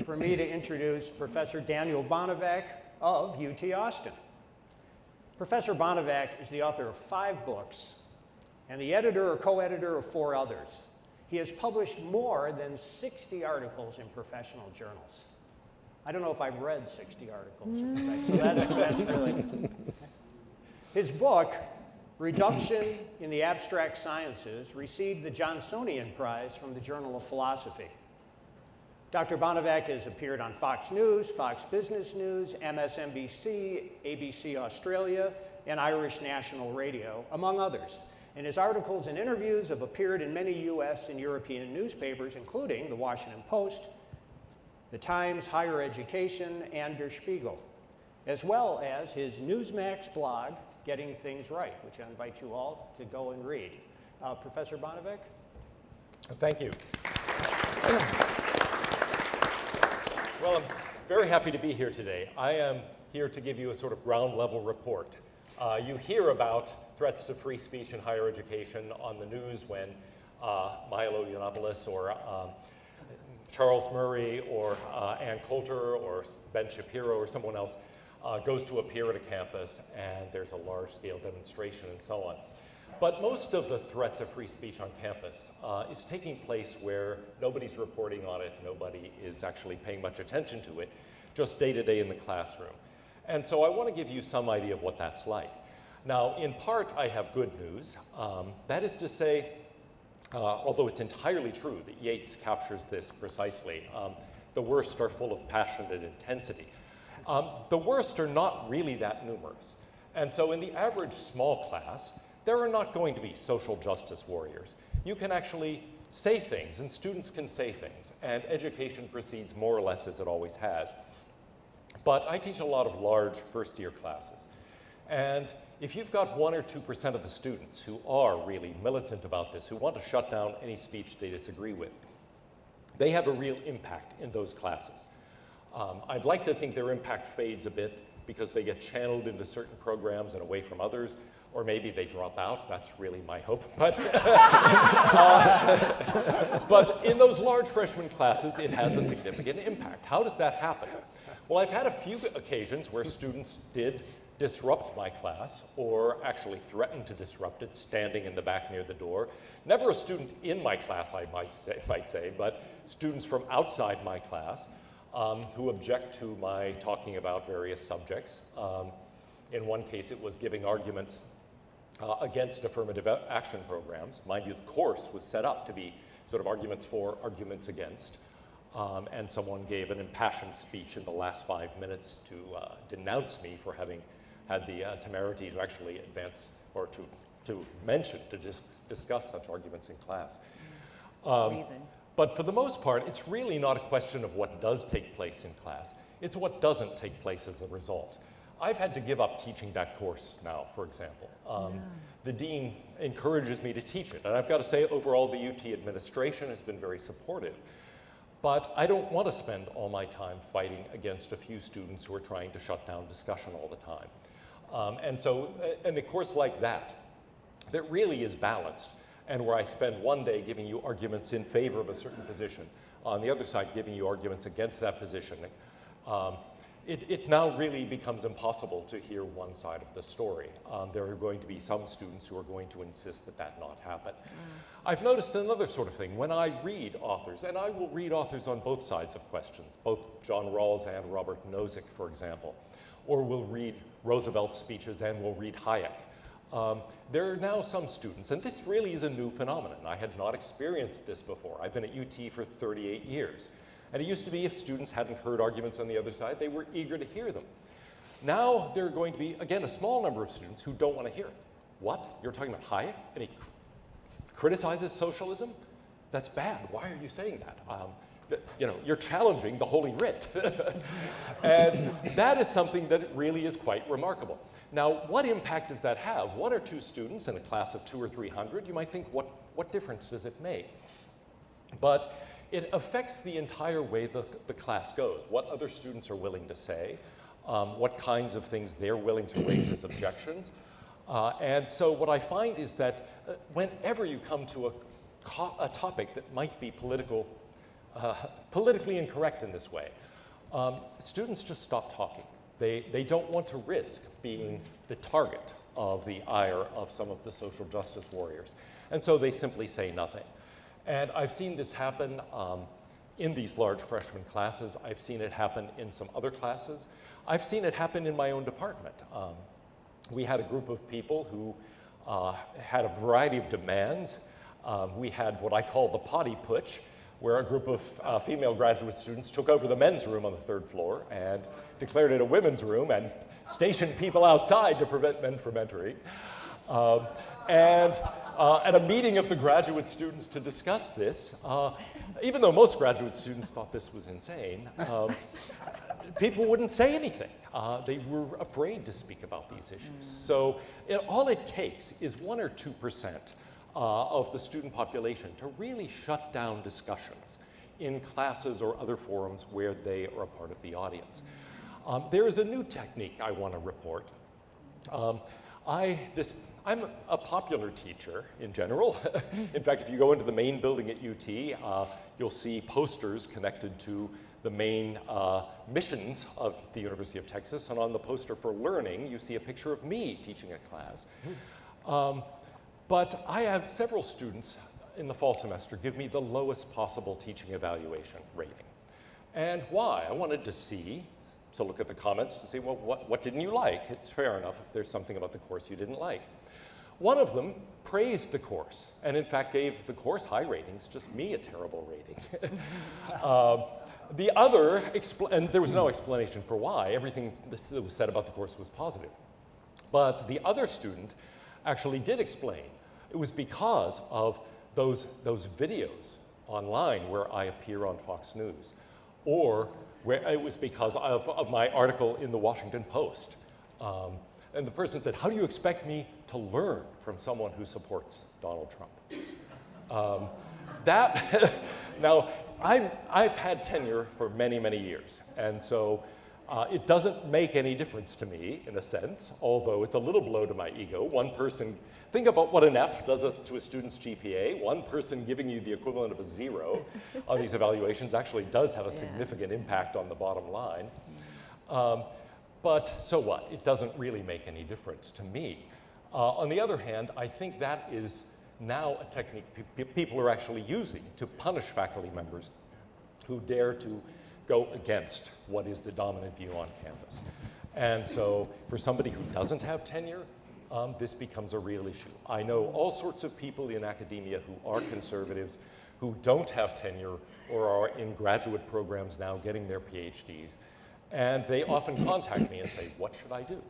S1: for me to introduce Professor Daniel Bonevac of UT Austin. Professor Bonevac is the author of 5 books and the editor or co-editor of 4 others. He has published more than 60 articles in professional journals. I don't know if I've read 60 articles, so that's really. His book, Reduction in the Abstract Sciences, received the Johnsonian Prize from the Journal of Philosophy. Dr. Bonevac has appeared on Fox News, Fox Business News, MSNBC, ABC Australia, and Irish National Radio, among others. And his articles and interviews have appeared in many US and European newspapers, including the Washington Post, the Times, Higher Education, and Der Spiegel, as well as his Newsmax blog, Getting Things Right, which I invite you all to go and read. Professor Bonevac?
S5: Thank you. Well, I'm very happy to be here today. I am here to give you a sort of ground level report. You hear about threats to free speech in higher education on the news when Milo Yiannopoulos or Charles Murray or Ann Coulter or Ben Shapiro or someone else goes to appear at a campus and there's a large-scale demonstration and so on. But most of the threat to free speech on campus is taking place where nobody's reporting on it, nobody is actually paying much attention to it, just day to day in the classroom. And so I want to give you some idea of what that's like. Now, in part, I have good news. That is to say, although it's entirely true that Yeats captures this precisely, the worst are full of passion and intensity. The worst are not really that numerous. And so in the average small class, there are not going to be social justice warriors. You can actually say things, and students can say things, and education proceeds more or less as it always has. But I teach a lot of large first-year classes. And if you've got 1 or 2% of the students who are really militant about this, who want to shut down any speech they disagree with, they have a real impact in those classes. I'd like to think their impact fades a bit because they get channeled into certain programs and away from others, or maybe they drop out. That's really my hope. But, but in those large freshman classes, it has a significant impact. How does that happen? Well, I've had a few occasions where students did disrupt my class, or actually threatened to disrupt it, standing in the back near the door. Never a student in my class, I might say, but students from outside my class who object to my talking about various subjects. In one case, it was giving arguments against affirmative action programs. Mind you, the course was set up to be sort of arguments for, arguments against. And someone gave an impassioned speech in the last 5 minutes to denounce me for having had the temerity to actually advance or to mention, to discuss such arguments in class. But for the most part, it's really not a question of what does take place in class. It's what doesn't take place as a result. I've had to give up teaching that course now, for example. The dean encourages me to teach it, and I've got to say, overall, the UT administration has been very supportive. But I don't want to spend all my time fighting against a few students who are trying to shut down discussion all the time. And so, in a course like that really is balanced, and where I spend one day giving you arguments in favor of a certain position, on the other side giving you arguments against that position, it now really becomes impossible to hear one side of the story. There are going to be some students who are going to insist that that not happen. I've noticed another sort of thing. When I read authors, and I will read authors on both sides of questions, both John Rawls and Robert Nozick, for example, or we'll read Roosevelt's speeches and we'll read Hayek. There are now some students, and this really is a new phenomenon. I had not experienced this before. I've been at UT for 38 years. And it used to be if students hadn't heard arguments on the other side, they were eager to hear them. Now there are going to be, again, a small number of students who don't want to hear it. What? You're talking about Hayek? And he criticizes socialism? That's bad. Why are you saying that? you're challenging the Holy Writ. And that is something that really is quite remarkable. Now, what impact does that have? 1 or 2 students in a class of 200 or 300, you might think, what difference does it make? But it affects the entire way the class goes, what other students are willing to say, what kinds of things they're willing to raise as objections. And so what I find is that whenever you come to a topic that might be politically incorrect in this way, students just stop talking. They don't want to risk being the target of the ire of some of the social justice warriors. And so they simply say nothing. And I've seen this happen in these large freshman classes. I've seen it happen in some other classes. I've seen it happen in my own department. We had a group of people who had a variety of demands. We had what I call the potty putsch, where a group of female graduate students took over the men's room on the 3rd floor and declared it a women's room and stationed people outside to prevent men from entering. And at a meeting of the graduate students to discuss this, even though most graduate students thought this was insane, people wouldn't say anything. They were afraid to speak about these issues. So all it takes is 1 or 2% of the student population to really shut down discussions in classes or other forums where they are a part of the audience. There is a new technique I want to report. I'm a popular teacher in general. In fact, if you go into the main building at UT, you'll see posters connected to the main missions of the University of Texas. And on the poster for learning, you see a picture of me teaching a class. But I have several students in the fall semester give me the lowest possible teaching evaluation rating. And why? I wanted to look at the comments to see, well, what didn't you like? It's fair enough if there's something about the course you didn't like. One of them praised the course, and in fact gave the course high ratings, just me a terrible rating. The other, and there was no explanation for why, everything that was said about the course was positive. But the other student actually did explain it was because of those videos online where I appear on Fox News, or where it was because of my article in the Washington Post. And the person said, how do you expect me to learn from someone who supports Donald Trump? Now, I've had tenure for many, many years, and so it doesn't make any difference to me, in a sense, although it's a little blow to my ego. One person, think about what an F does to a student's GPA. One person giving you the equivalent of a 0 on these evaluations actually does have a significant impact on the bottom line. But so what? It doesn't really make any difference to me. On the other hand, I think that is now a technique people are actually using to punish faculty members who dare to go against what is the dominant view on campus. And so for somebody who doesn't have tenure, this becomes a real issue. I know all sorts of people in academia who are conservatives, who don't have tenure or are in graduate programs now getting their PhDs. And they often contact me and say, what should I do?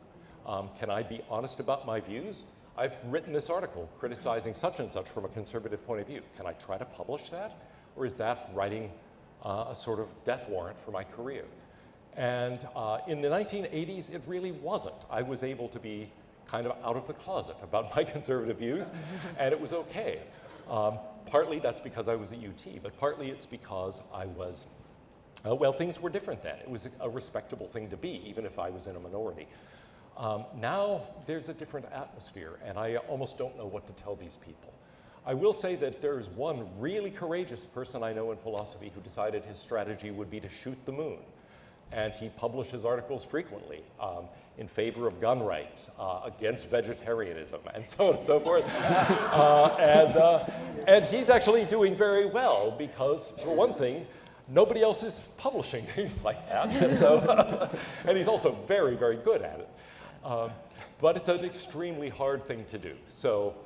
S5: Can I be honest about my views? I've written this article criticizing such and such from a conservative point of view. Can I try to publish that? Or is that writing a sort of death warrant for my career? And in the 1980s, it really wasn't. I was able to be kind of out of the closet about my conservative views, and it was okay. Partly that's because I was at UT, but partly it's because I was, well, things were different then. It was a respectable thing to be, even if I was in a minority. Now there's a different atmosphere, and I almost don't know what to tell these people. I will say that there's one really courageous person I know in philosophy who decided his strategy would be to shoot the moon. And he publishes articles frequently in favor of gun rights, against vegetarianism, and so on and so forth. And he's actually doing very well because, for one thing, nobody else is publishing things like that. And, so, and he's also very, very good at it. But it's an extremely hard thing to do. So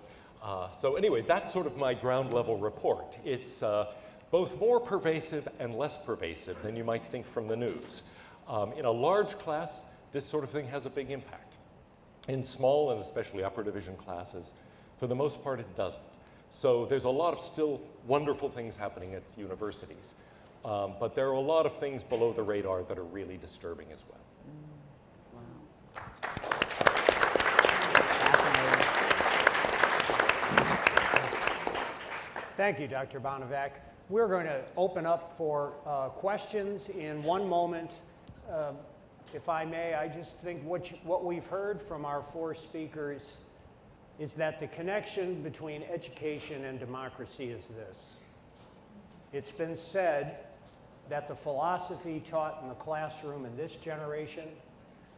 S5: anyway, that's sort of my ground level report. It's both more pervasive and less pervasive than you might think from the news. In a large class, this sort of thing has a big impact. In small and especially upper division classes, for the most part, it doesn't. So there's a lot of still wonderful things happening at universities. But there are a lot of things below the radar that are really disturbing as well.
S1: Thank you, Dr. Bonevac. We're going to open up for questions in one moment. If I may, I just think what we've heard from our four speakers is that the connection between education and democracy is this. It's been said that the philosophy taught in the classroom in this generation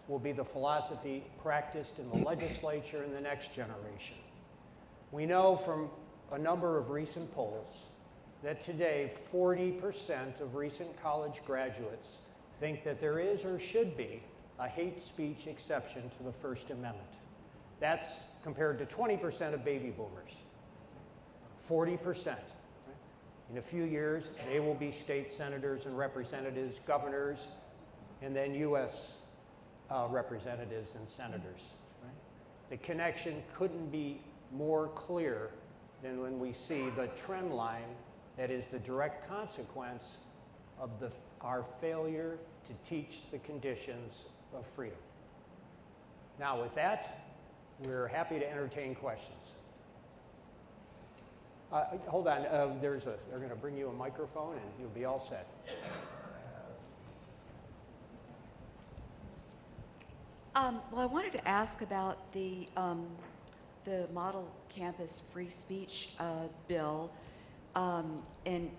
S1: will be the philosophy practiced in the legislature in the next generation. We know from a number of recent polls that today 40% of recent college graduates think that there is or should be a hate speech exception to the First Amendment. That's compared to 20% of baby boomers. 40%. In a few years, they will be state senators and representatives, governors, and then U.S. Representatives and senators. Right? The connection couldn't be more clear than when we see the trend line that is the direct consequence of our failure to teach the conditions of freedom. Now, with that, we're happy to entertain questions. Hold on, they're going to bring you a microphone and you'll be all set.
S6: Well, I wanted to ask about the Model Campus Free Speech bill, and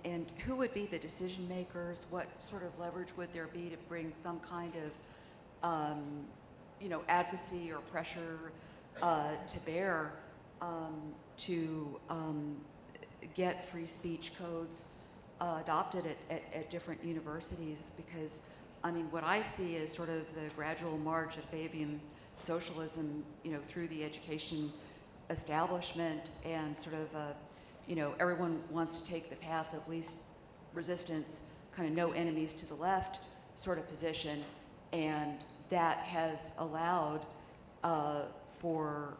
S6: who would be the decision makers? What sort of leverage would there be to bring some kind of, advocacy or pressure to bear to get free speech codes adopted at different universities? Because, I mean, what I see is sort of the gradual march of Fabian socialism, through the education establishment, and sort of, everyone wants to take the path of least resistance, kind of no enemies to the left sort of position, and that has allowed for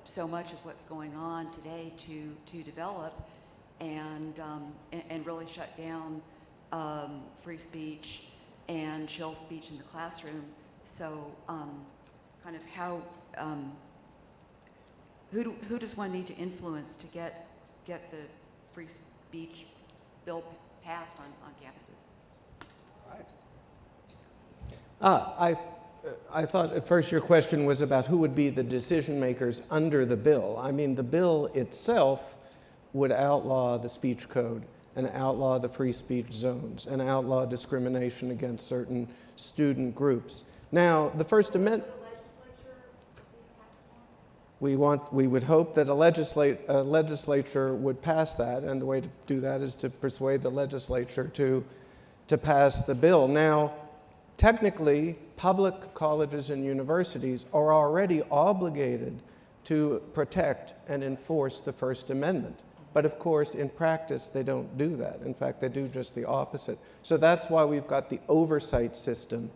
S6: so much of what's going on today to develop and really shut down free speech and chill speech in the classroom. So kind of how, who does one need to influence to get the free speech bill passed on campuses?
S2: I thought at first your question was about who would be the decision makers under the bill. I mean, the bill itself would outlaw the speech code and outlaw the free speech zones and outlaw discrimination against certain student groups. Now, the First Amendment, we would hope that a legislature would pass that, and the way to do that is to persuade the legislature to pass the bill. Now, technically, public colleges and universities are already obligated to protect and enforce the First Amendment. But of course, in practice, they don't do that. In fact, they do just the opposite. So that's why we've got the oversight system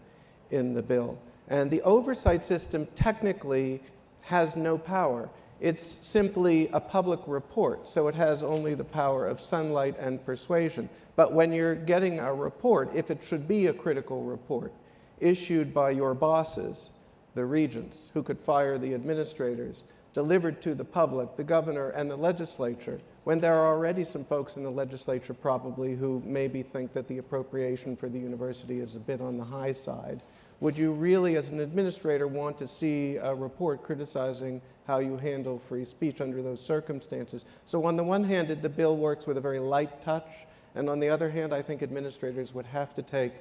S2: in the bill. And the oversight system technically has no power. It's simply a public report, so it has only the power of sunlight and persuasion. But when you're getting a report, if it should be a critical report, issued by your bosses, the regents, who could fire the administrators, delivered to the public, the governor, and the legislature, when there are already some folks in the legislature probably who maybe think that the appropriation for the university is a bit on the high side, would you really, as an administrator, want to see a report criticizing how you handle free speech under those circumstances? So on the one hand, the bill works with a very light touch, and on the other hand, I think administrators would have to take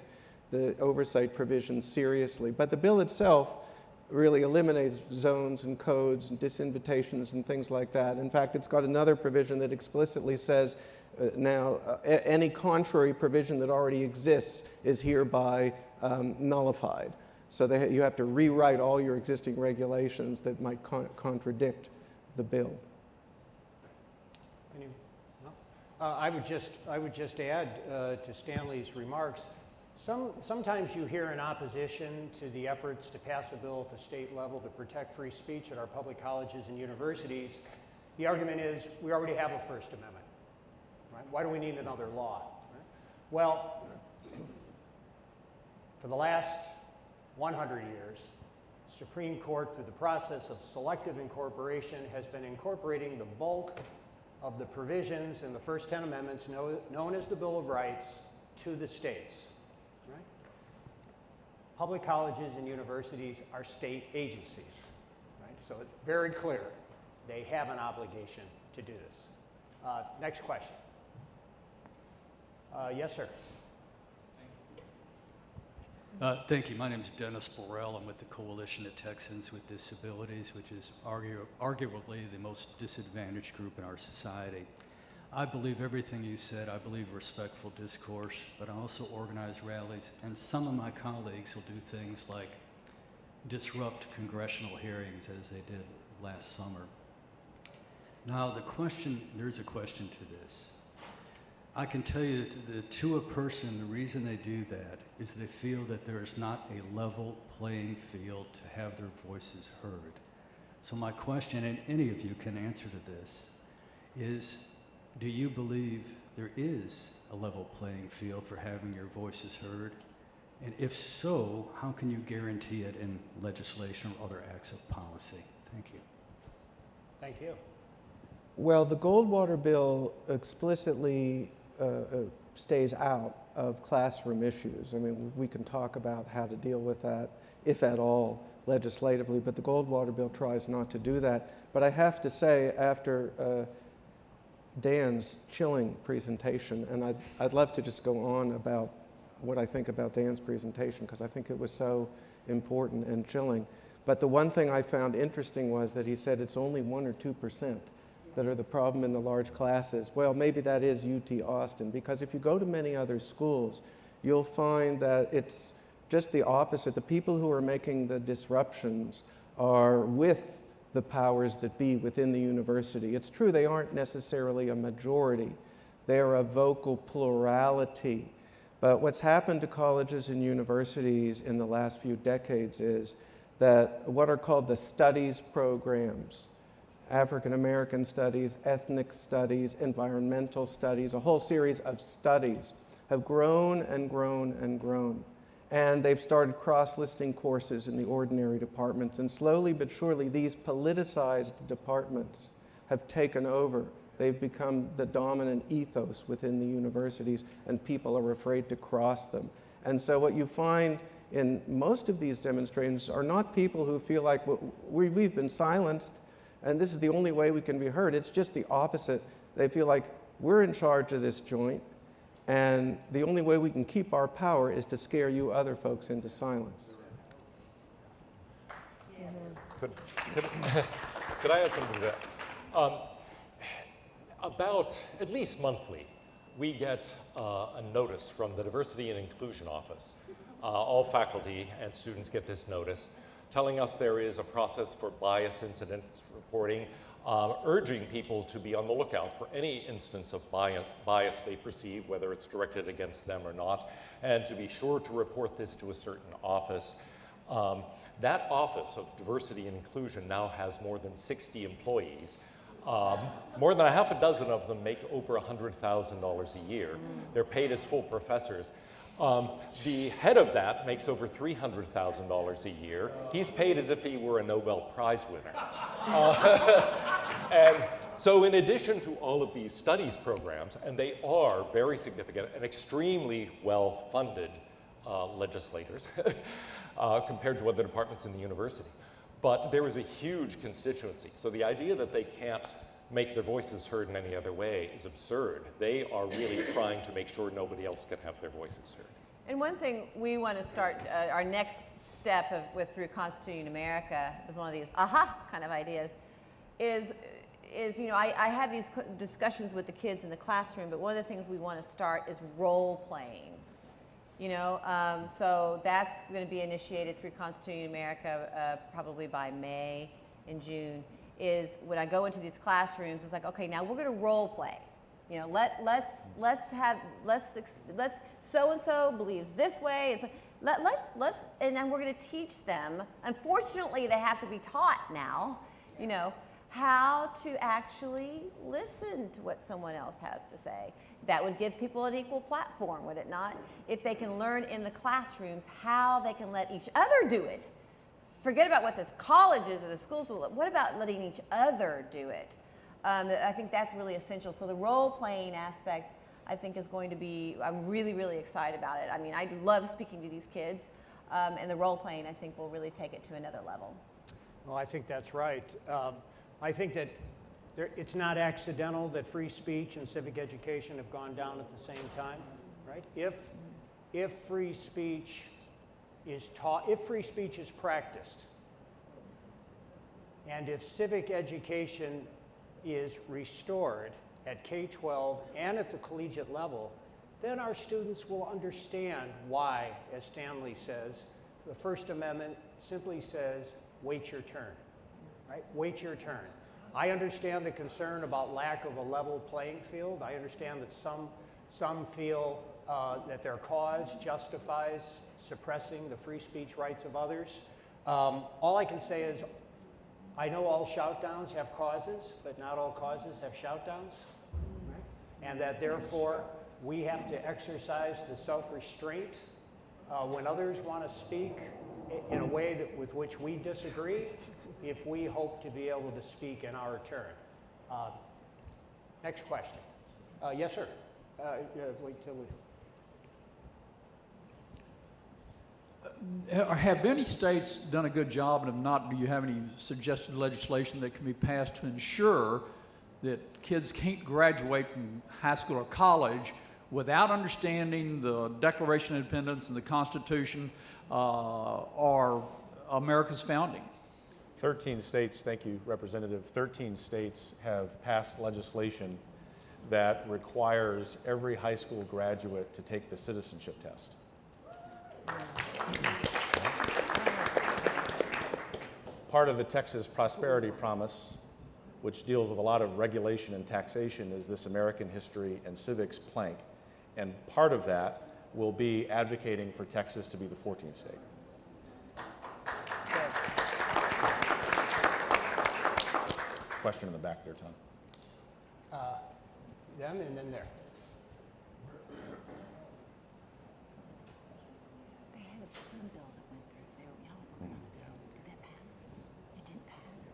S2: the oversight provisions seriously. But the bill itself really eliminates zones and codes and disinvitations and things like that. In fact, it's got another provision that explicitly says any contrary provision that already exists is hereby nullified. So you have to rewrite all your existing regulations that might contradict the bill.
S1: I would just add to Stanley's remarks. Sometimes you hear in opposition to the efforts to pass a bill at the state level to protect free speech at our public colleges and universities, the argument is we already have a First Amendment. Right? Why do we need another law? Right? Well, for the last 100 years, the Supreme Court, through the process of selective incorporation, has been incorporating the bulk of the provisions in the first 10 amendments, known as the Bill of Rights, to the states. Right? Public colleges and universities are state agencies. Right? So it's very clear they have an obligation to do this. Next question. Yes, sir.
S7: Thank you. My name is Dennis Borel. I'm with the Coalition of Texans with Disabilities, which is arguably the most disadvantaged group in our society. I believe everything you said. I believe respectful discourse, but I also organize rallies, and some of my colleagues will do things like disrupt congressional hearings as they did last summer. Now, there's a question to this. I can tell you that to a person, the reason they do that is they feel that there is not a level playing field to have their voices heard. So my question, and any of you can answer to this, is do you believe there is a level playing field for having your voices heard? And if so, how can you guarantee it in legislation or other acts of policy? Thank you.
S1: Thank you.
S2: Well, the Goldwater Bill explicitly stays out of classroom issues. I mean, we can talk about how to deal with that, if at all, legislatively, but the Goldwater Bill tries not to do that. But I have to say, after Dan's chilling presentation, and I'd love to just go on about what I think about Dan's presentation, because I think it was so important and chilling. But the one thing I found interesting was that he said it's only 1 or 2% that are the problem in the large classes. Well, maybe that is UT Austin, because if you go to many other schools, you'll find that it's just the opposite. The people who are making the disruptions are with the powers that be within the university. It's true, they aren't necessarily a majority. They're a vocal plurality. But what's happened to colleges and universities in the last few decades is that what are called the studies programs, African American studies, ethnic studies, environmental studies, a whole series of studies have grown and grown and grown. And they've started cross-listing courses in the ordinary departments. And slowly but surely, these politicized departments have taken over. They've become the dominant ethos within the universities, and people are afraid to cross them. And so what you find in most of these demonstrations are not people who feel like, well, we've been silenced, and this is the only way we can be heard. It's just the opposite. They feel like we're in charge of this joint, and the only way we can keep our power is to scare you other folks into silence.
S5: Could I add something to that? About at least monthly, we get a notice from the Diversity and Inclusion Office. All faculty and students get this notice telling us there is a process for bias incidents reporting, urging people to be on the lookout for any instance of bias they perceive, whether it's directed against them or not, and to be sure to report this to a certain office. That Office of Diversity and Inclusion now has more than 60 employees. More than a half a dozen of them make over $100,000 a year. They're paid as full professors. The head of that makes over $300,000 a year. He's paid as if he were a Nobel Prize winner. And so in addition to all of these studies programs, and they are very significant and extremely well-funded legislators compared to other departments in the university, but there is a huge constituency. So the idea that they can't make their voices heard in any other way is absurd. They are really trying to make sure nobody else can have their voices heard.
S4: And one thing we want to start, our next step through Constituting America is one of these aha kind of ideas, is you know, I had these discussions with the kids in the classroom, but one of the things we want to start is role playing. You know, so that's going to be initiated through Constituting America probably by May and June. Is when I go into these classrooms, it's like, okay, now we're going to role play. You know, let's so and so believes this way. It's like, and then we're going to teach them. Unfortunately, they have to be taught now. You know, how to actually listen to what someone else has to say. That would give people an equal platform, would it not? If they can learn in the classrooms how they can let each other do it. Forget about what the colleges or the schools will. What about letting each other do it? I think that's really essential. So the role-playing aspect, I think, is going to be, I'm really, really excited about it. I mean, I love speaking to these kids, and the role-playing, I think, will really take it to another level.
S1: Well, I think that's right. I think that it's not accidental that free speech and civic education have gone down at the same time, right? If free speech is taught, if free speech is practiced, and if civic education is restored at K-12 and at the collegiate level, then our students will understand why, as Stanley says, the First Amendment simply says, wait your turn, right? Wait your turn. I understand the concern about lack of a level playing field. I understand that some feel that their cause justifies suppressing the free speech rights of others. All I can say is, I know all shout-downs have causes, but not all causes have shout-downs, right? And that therefore, we have to exercise the self-restraint when others want to speak in a way with which we disagree, if we hope to be able to speak in our turn. Next question. Yes, sir. Wait till we...
S8: Have any states done a good job, and if not, do you have any suggested legislation that can be passed to ensure that kids can't graduate from high school or college without understanding the Declaration of Independence and the Constitution or America's founding?
S3: 13 states, thank you, Representative, 13 states have passed legislation that requires every high school graduate to take the citizenship test. Part of the Texas Prosperity Promise, which deals with a lot of regulation and taxation, is this American History and Civics plank. And part of that will be advocating for Texas to be the 14th state. Question in the back there, Tom.
S1: Them and then there.
S4: They had some bill that went through. They were yelling, we're going to go. Did that pass? It didn't pass.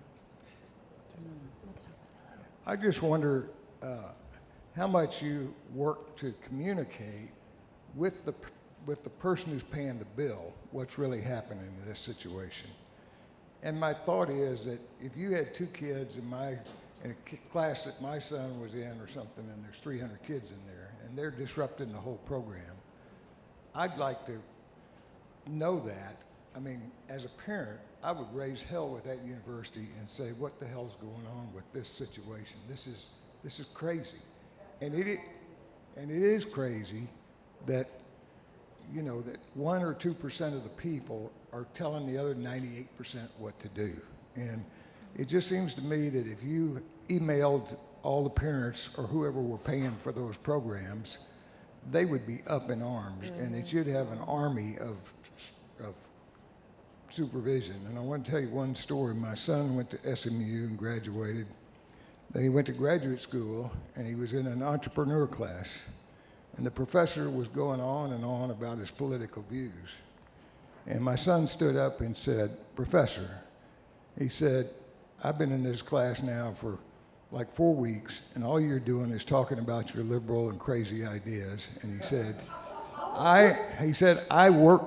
S4: Let's talk about that.
S9: I just wonder how much you work to communicate with the person who's paying the bill what's really happening in this situation. And my thought is that if you had two kids in a class that my son was in or something, and there's 300 kids in there, and they're disrupting the whole program, I'd like to know that. I mean, as a parent, I would raise hell with that university and say, what the hell's going on with this situation? This is crazy. And it is crazy that, you know, that 1 or 2% of the people are telling the other 98% what to do. And it just seems to me that if you emailed all the parents or whoever were paying for those programs, they would be up in arms, and it should have an army of supervision. And I want to tell you one story. My son went to SMU and graduated. Then he went to graduate school, and he was in an entrepreneur class. And the professor was going on and on about his political views. And my son stood up and said, "Professor," he said, "I've been in this class now for like 4 weeks, and all you're doing is talking about your liberal and crazy ideas." And he said, I work,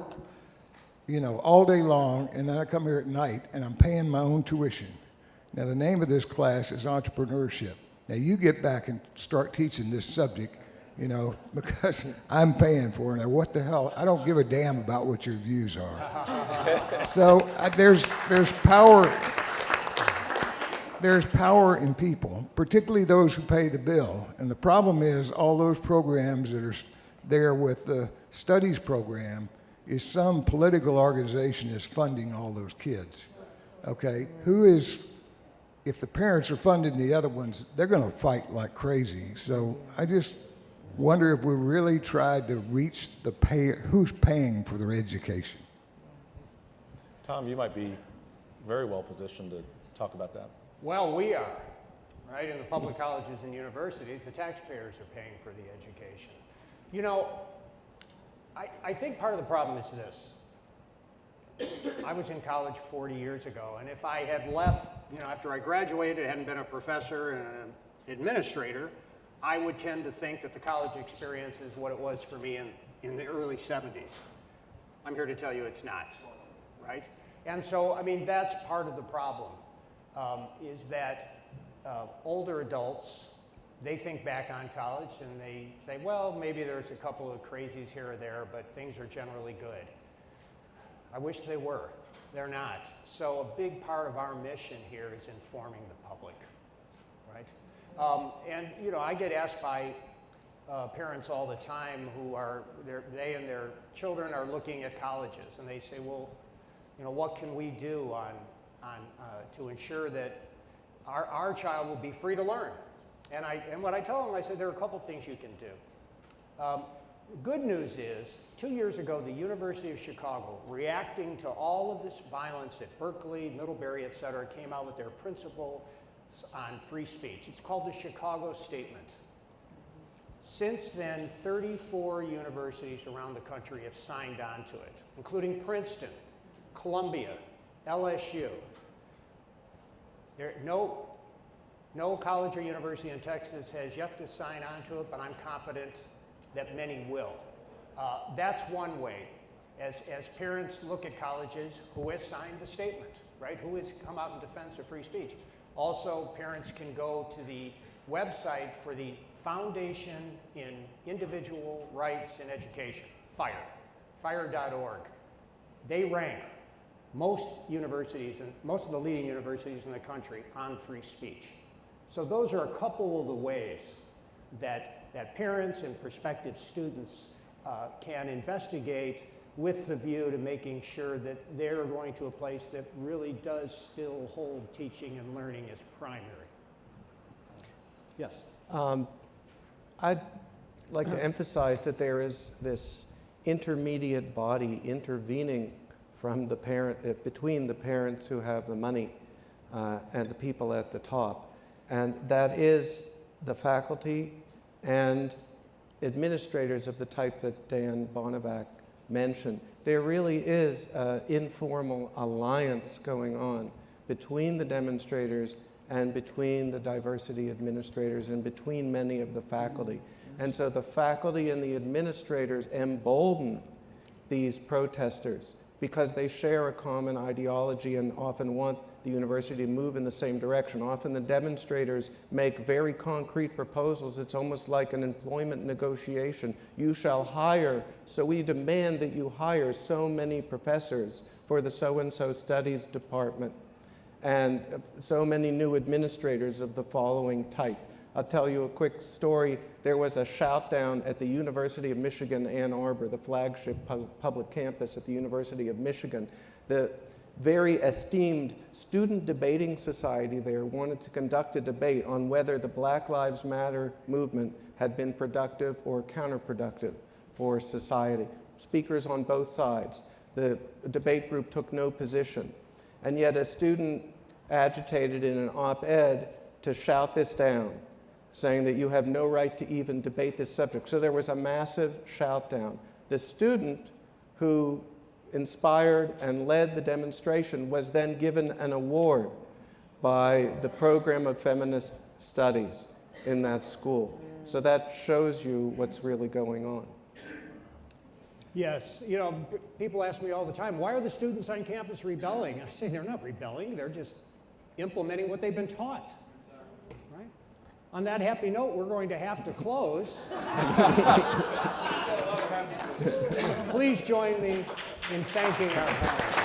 S9: you know, all day long, and then I come here at night, and I'm paying my own tuition. Now, the name of this class is entrepreneurship. Now, you get back and start teaching this subject, you know, because I'm paying for it. Now, what the hell? I don't give a damn about what your views are. So there's power. There's power in people, particularly those who pay the bill. And the problem is all those programs that are there with the studies program is some political organization is funding all those kids. Okay? If the parents are funding the other ones, they're going to fight like crazy. So I just wonder if we really tried to reach the who's paying for their education.
S3: Tom, you might be very well positioned to talk about that.
S1: Well, we are, right? In the public colleges and universities, the taxpayers are paying for the education. You know, I think part of the problem is this. I was in college 40 years ago, and if I had left, you know, after I graduated, hadn't been a professor and an administrator, I would tend to think that the college experience is what it was for me in the early 70s. I'm here to tell you it's not, right? And so, I mean, that's part of the problem, is that older adults, they think back on college and they say, well, maybe there's a couple of crazies here or there, but things are generally good. I wish they were. They're not. So a big part of our mission here is informing the public, right? And you know, I get asked by parents all the time who are, they and their children are looking at colleges, and they say, well, you know, what can we do to ensure that our child will be free to learn? And what I tell them, I said, there are a couple things you can do. Good news is, 2 years ago, the University of Chicago, reacting to all of this violence at Berkeley, Middlebury, et cetera, came out with their principle on free speech. It's called the Chicago Statement. Since then, 34 universities around the country have signed on to it, including Princeton, Columbia, LSU. No college or university in Texas has yet to sign on to it, but I'm confident that many will. That's one way. As parents look at colleges, who has signed the statement, right? Who has come out in defense of free speech? Also, parents can go to the website for the Foundation in Individual Rights in Education, FIRE, fire.org. They rank most universities, and most of the leading universities in the country, on free speech. So those are a couple of the ways that parents and prospective students can investigate with the view to making sure that they're going to a place that really does still hold teaching and learning as primary. Yes?
S2: I'd like to emphasize that there is this intermediate body intervening from the parent, between the parents who have the money and the people at the top. And that is the faculty and administrators of the type that Dan Bonevac mentioned. There really is an informal alliance going on between the demonstrators and between the diversity administrators and between many of the faculty. And so the faculty and the administrators embolden these protesters because they share a common ideology and often want the university to move in the same direction. Often the demonstrators make very concrete proposals. It's almost like an employment negotiation. You shall hire, so we demand that you hire so many professors for the so-and-so studies department and so many new administrators of the following type. I'll tell you a quick story. There was a shout-down at the University of Michigan, Ann Arbor, the flagship public campus at the University of Michigan. The very esteemed Student Debating Society there wanted to conduct a debate on whether the Black Lives Matter movement had been productive or counterproductive for society. Speakers on both sides. The debate group took no position. And yet a student agitated in an op-ed to shout this down, saying that you have no right to even debate this subject. So there was a massive shout-down. The student who inspired and led the demonstration was then given an award by the program of feminist studies in that school. So that shows you what's really going on.
S1: Yes, you know, people ask me all the time, why are the students on campus rebelling? I say they're not rebelling, they're just implementing what they've been taught. Right? On that happy note, we're going to have to close. Please join me in thanking our panel.